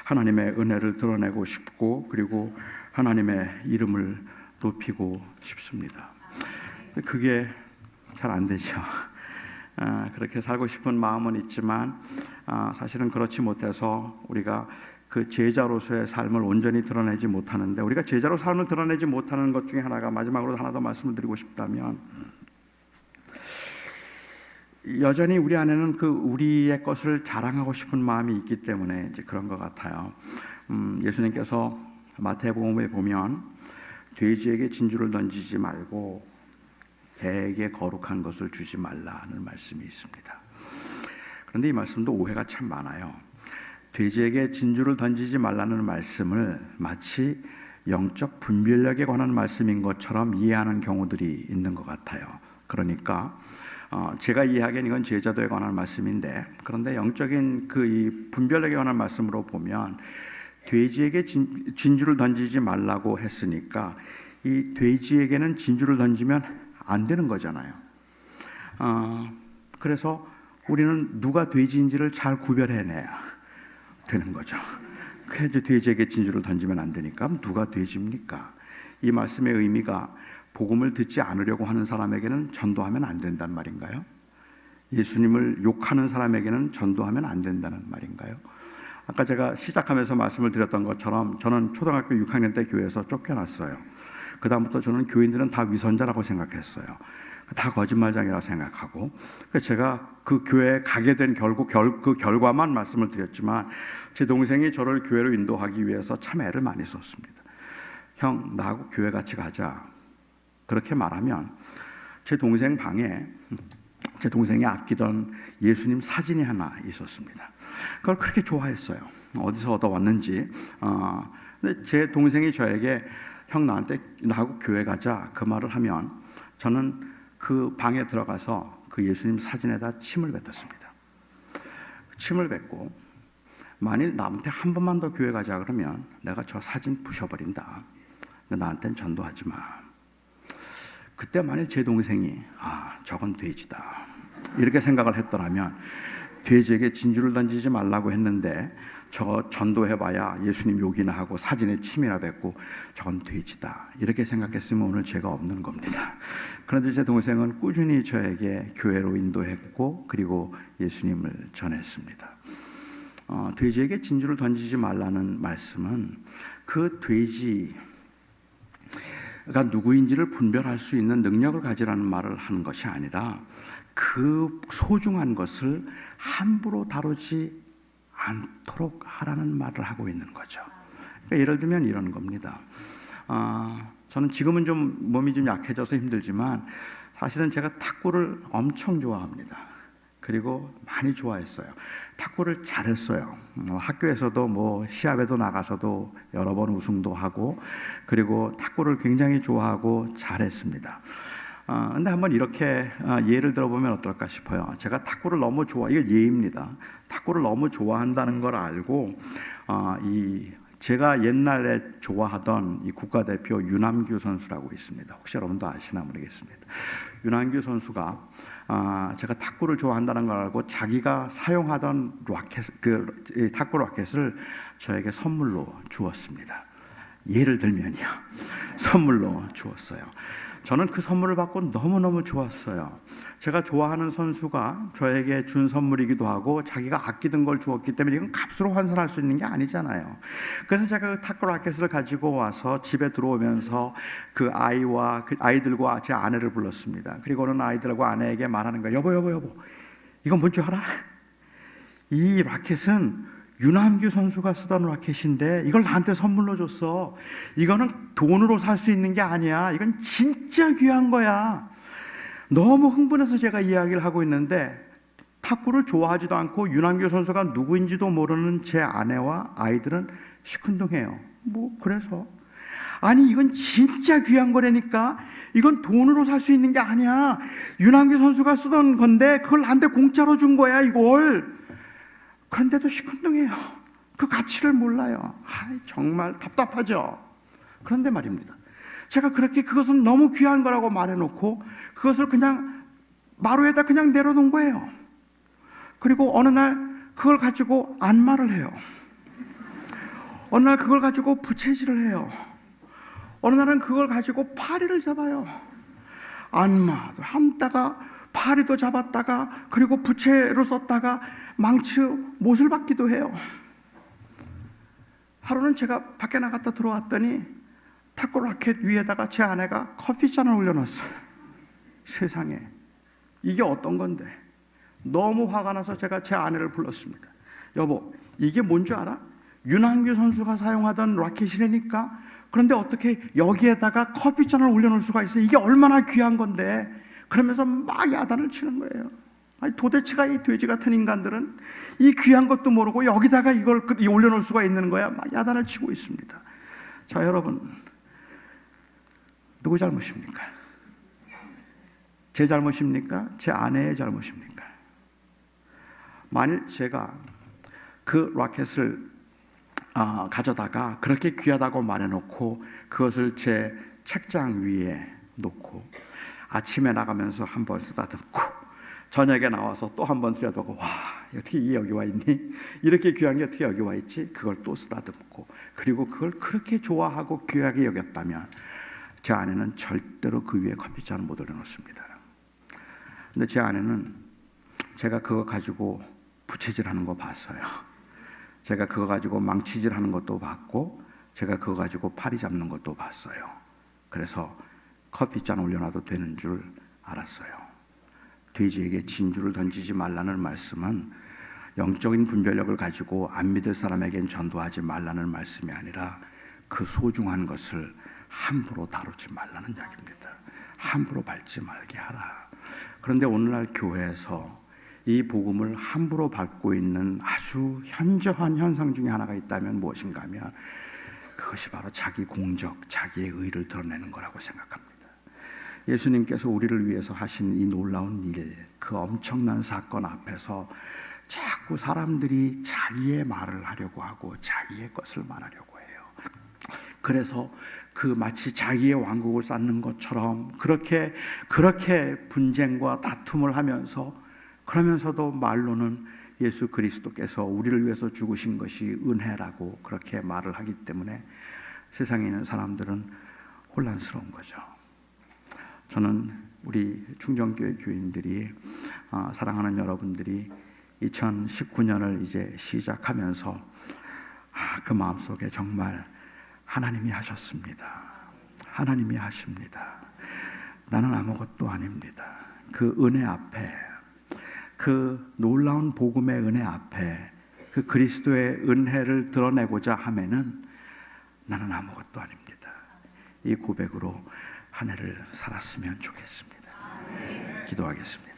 하나님의 은혜를 드러내고 싶고, 그리고 하나님의 이름을 높이고 싶습니다. 그게 잘 안 되죠. 그렇게 살고 싶은 마음은 있지만 사실은 그렇지 못해서 우리가 그 제자로서의 삶을 온전히 드러내지 못하는데, 우리가 제자로 삶을 드러내지 못하는 것 중에 하나가, 마지막으로 하나 더 말씀을 드리고 싶다면, 여전히 우리 안에는 그 우리의 것을 자랑하고 싶은 마음이 있기 때문에 이제 그런 것 같아요. 예수님께서 마태복음에 보면 돼지에게 진주를 던지지 말고 개에게 거룩한 것을 주지 말라는 말씀이 있습니다. 그런데 이 말씀도 오해가 참 많아요. 돼지에게 진주를 던지지 말라는 말씀을 마치 영적 분별력에 관한 말씀인 것처럼 이해하는 경우들이 있는 것 같아요. 그러니까 제가 이해하기엔 이건 제자도에 관한 말씀인데, 그런데 영적인 그 이 분별력에 관한 말씀으로 보면 돼지에게 진주를 던지지 말라고 했으니까 이 돼지에게는 진주를 던지면 안 되는 거잖아요. 그래서 우리는 누가 돼지인지를 잘 구별해내야 되는 거죠. 그래서 돼지에게 진주를 던지면 안 되니까 누가 돼지입니까? 이 말씀의 의미가 복음을 듣지 않으려고 하는 사람에게는 전도하면 안 된다는 말인가요? 예수님을 욕하는 사람에게는 전도하면 안 된다는 말인가요? 아까 제가 시작하면서 말씀을 드렸던 것처럼 저는 초등학교 6학년 때 교회에서 쫓겨났어요. 그 다음부터 저는 교인들은 다 위선자라고 생각했어요. 다 거짓말장이라고 생각하고, 제가 그 교회에 가게 된 그 결과만 말씀을 드렸지만, 제 동생이 저를 교회로 인도하기 위해서 참 애를 많이 썼습니다. 형, 나하고 교회 같이 가자. 그렇게 말하면 제 동생 방에 제 동생이 아끼던 예수님 사진이 하나 있었습니다. 그걸 그렇게 좋아했어요. 어디서 얻어왔는지. 근데 제 동생이 저에게 형, 나하고 교회 가자, 그 말을 하면 저는 그 방에 들어가서 그 예수님 사진에다 침을 뱉었습니다. 침을 뱉고, 만일 나한테 한 번만 더 교회 가자 그러면 내가 저 사진 부셔버린다. 나한테는 전도하지 마. 그때 만일 제 동생이 저건 돼지다 이렇게 생각을 했더라면, 돼지에게 진주를 던지지 말라고 했는데 저거 전도해봐야 예수님 욕이나 하고 사진에 침이나 뱉고 저건 돼지다 이렇게 생각했으면 오늘 죄가 없는 겁니다. 그런데 제 동생은 꾸준히 저에게 교회로 인도했고 그리고 예수님을 전했습니다. 돼지에게 진주를 던지지 말라는 말씀은 그 돼지가 누구인지를 분별할 수 있는 능력을 가지라는 말을 하는 것이 아니라 그 소중한 것을 함부로 다루지 않도록 하라는 말을 하고 있는 거죠. 그러니까 예를 들면 이런 겁니다. 저는 지금은 좀 몸이 좀 약해져서 힘들지만 사실은 제가 탁구를 엄청 좋아합니다. 그리고 많이 좋아했어요. 탁구를 잘했어요. 학교에서도 뭐 시합에도 나가서도 여러 번 우승도 하고 그리고 탁구를 굉장히 좋아하고 잘했습니다. 근데 한번 이렇게 예를 들어보면 어떨까 싶어요. 제가 탁구를 너무 이거 예입니다. 탁구를 너무 좋아한다는 걸 알고 제가 옛날에 좋아하던 이 국가대표 윤남규 선수라고 있습니다. 혹시 여러분도 아시나 모르겠습니다. 윤남규 선수가 제가 탁구를 좋아한다는 걸 알고 자기가 사용하던 탁구 라켓을 저에게 선물로 주었습니다. 예를 들면요, 선물로 주었어요. 저는 그 선물을 받고 너무너무 좋았어요. 제가 좋아하는 선수가 저에게 준 선물이기도 하고 자기가 아끼던 걸 주었기 때문에 이건 값으로 환산할 수 있는 게 아니잖아요. 그래서 제가 그 탁구 라켓을 가지고 와서 집에 들어오면서 그 아이들과 제 아내를 불렀습니다. 그리고는 아이들과 아내에게 말하는 거예요. 여보, 이건 뭔 줄 알아? 이 라켓은 윤남규 선수가 쓰던 라켓인데 이걸 나한테 선물로 줬어. 이거는 돈으로 살 수 있는 게 아니야. 이건 진짜 귀한 거야. 너무 흥분해서 제가 이야기를 하고 있는데 탁구를 좋아하지도 않고 윤남규 선수가 누구인지도 모르는 제 아내와 아이들은 시큰둥해요. 그래서 아니 이건 진짜 귀한 거라니까. 이건 돈으로 살 수 있는 게 아니야. 윤남규 선수가 쓰던 건데 그걸 나한테 공짜로 준 거야 이걸. 그런데도 시큰둥해요. 그 가치를 몰라요. 정말 답답하죠. 그런데 말입니다, 제가 그렇게 그것은 너무 귀한 거라고 말해놓고 그것을 그냥 마루에다 그냥 내려놓은 거예요. 그리고 어느 날 그걸 가지고 안마를 해요. 어느 날 그걸 가지고 부채질을 해요. 어느 날은 그걸 가지고 파리를 잡아요. 안마도 한다가 파리도 잡았다가 그리고 부채로 썼다가 망치 못을 받기도 해요. 하루는 제가 밖에 나갔다 들어왔더니 탁구 라켓 위에다가 제 아내가 커피잔을 올려놨어요. 세상에 이게 어떤 건데. 너무 화가 나서 제가 제 아내를 불렀습니다. 여보, 이게 뭔 줄 알아? 윤남규 선수가 사용하던 라켓이라니까. 그런데 어떻게 여기에다가 커피잔을 올려놓을 수가 있어? 이게 얼마나 귀한 건데. 그러면서 막 야단을 치는 거예요. 아니, 도대체가 이 돼지 같은 인간들은 이 귀한 것도 모르고 여기다가 이걸 올려놓을 수가 있는 거야. 막 야단을 치고 있습니다. 자, 여러분, 누구 잘못입니까? 제 잘못입니까? 제 아내의 잘못입니까? 만일 제가 그 라켓을 가져다가 그렇게 귀하다고 말해놓고 그것을 제 책장 위에 놓고 아침에 나가면서 한번 쓰다듬고 저녁에 나와서 또 한번 들여다보고, 와, 어떻게 이게 여기 와 있니? 이렇게 귀한 게 어떻게 여기 와 있지? 그걸 또 쓰다듬고, 그리고 그걸 그렇게 좋아하고 귀하게 여겼다면 제 아내는 절대로 그 위에 커피잔을 못 올려놓습니다. 근데 제 아내는 제가 그거 가지고 부채질하는 거 봤어요. 제가 그거 가지고 망치질하는 것도 봤고 제가 그거 가지고 파리 잡는 것도 봤어요. 그래서 커피잔 올려놔도 되는 줄 알았어요. 돼지에게 진주를 던지지 말라는 말씀은 영적인 분별력을 가지고 안 믿을 사람에겐 전도하지 말라는 말씀이 아니라 그 소중한 것을 함부로 다루지 말라는 이야기입니다. 함부로 밟지 말게 하라. 그런데 오늘날 교회에서 이 복음을 함부로 밟고 있는 아주 현저한 현상 중에 하나가 있다면 무엇인가 하면 그것이 바로 자기 공적, 자기의 의를 드러내는 거라고 생각합니다. 예수님께서 우리를 위해서 하신 이 놀라운 일, 그 엄청난 사건 앞에서 자꾸 사람들이 자기의 말을 하려고 하고 자기의 것을 말하려고 해요. 그래서 그 마치 자기의 왕국을 쌓는 것처럼 그렇게 분쟁과 다툼을 하면서, 그러면서도 말로는 예수 그리스도께서 우리를 위해서 죽으신 것이 은혜라고 그렇게 말을 하기 때문에 세상에 있는 사람들은 혼란스러운 거죠. 저는 우리 충정교회 교인들이, 사랑하는 여러분들이 2019년을 이제 시작하면서 그 마음속에 정말 하나님이 하셨습니다. 하나님이 하십니다. 나는 아무것도 아닙니다. 그 은혜 앞에, 그 놀라운 복음의 은혜 앞에, 그 그리스도의 은혜를 드러내고자 하면은 나는 아무것도 아닙니다. 이 고백으로 한 해를 살았으면 좋겠습니다. 기도하겠습니다.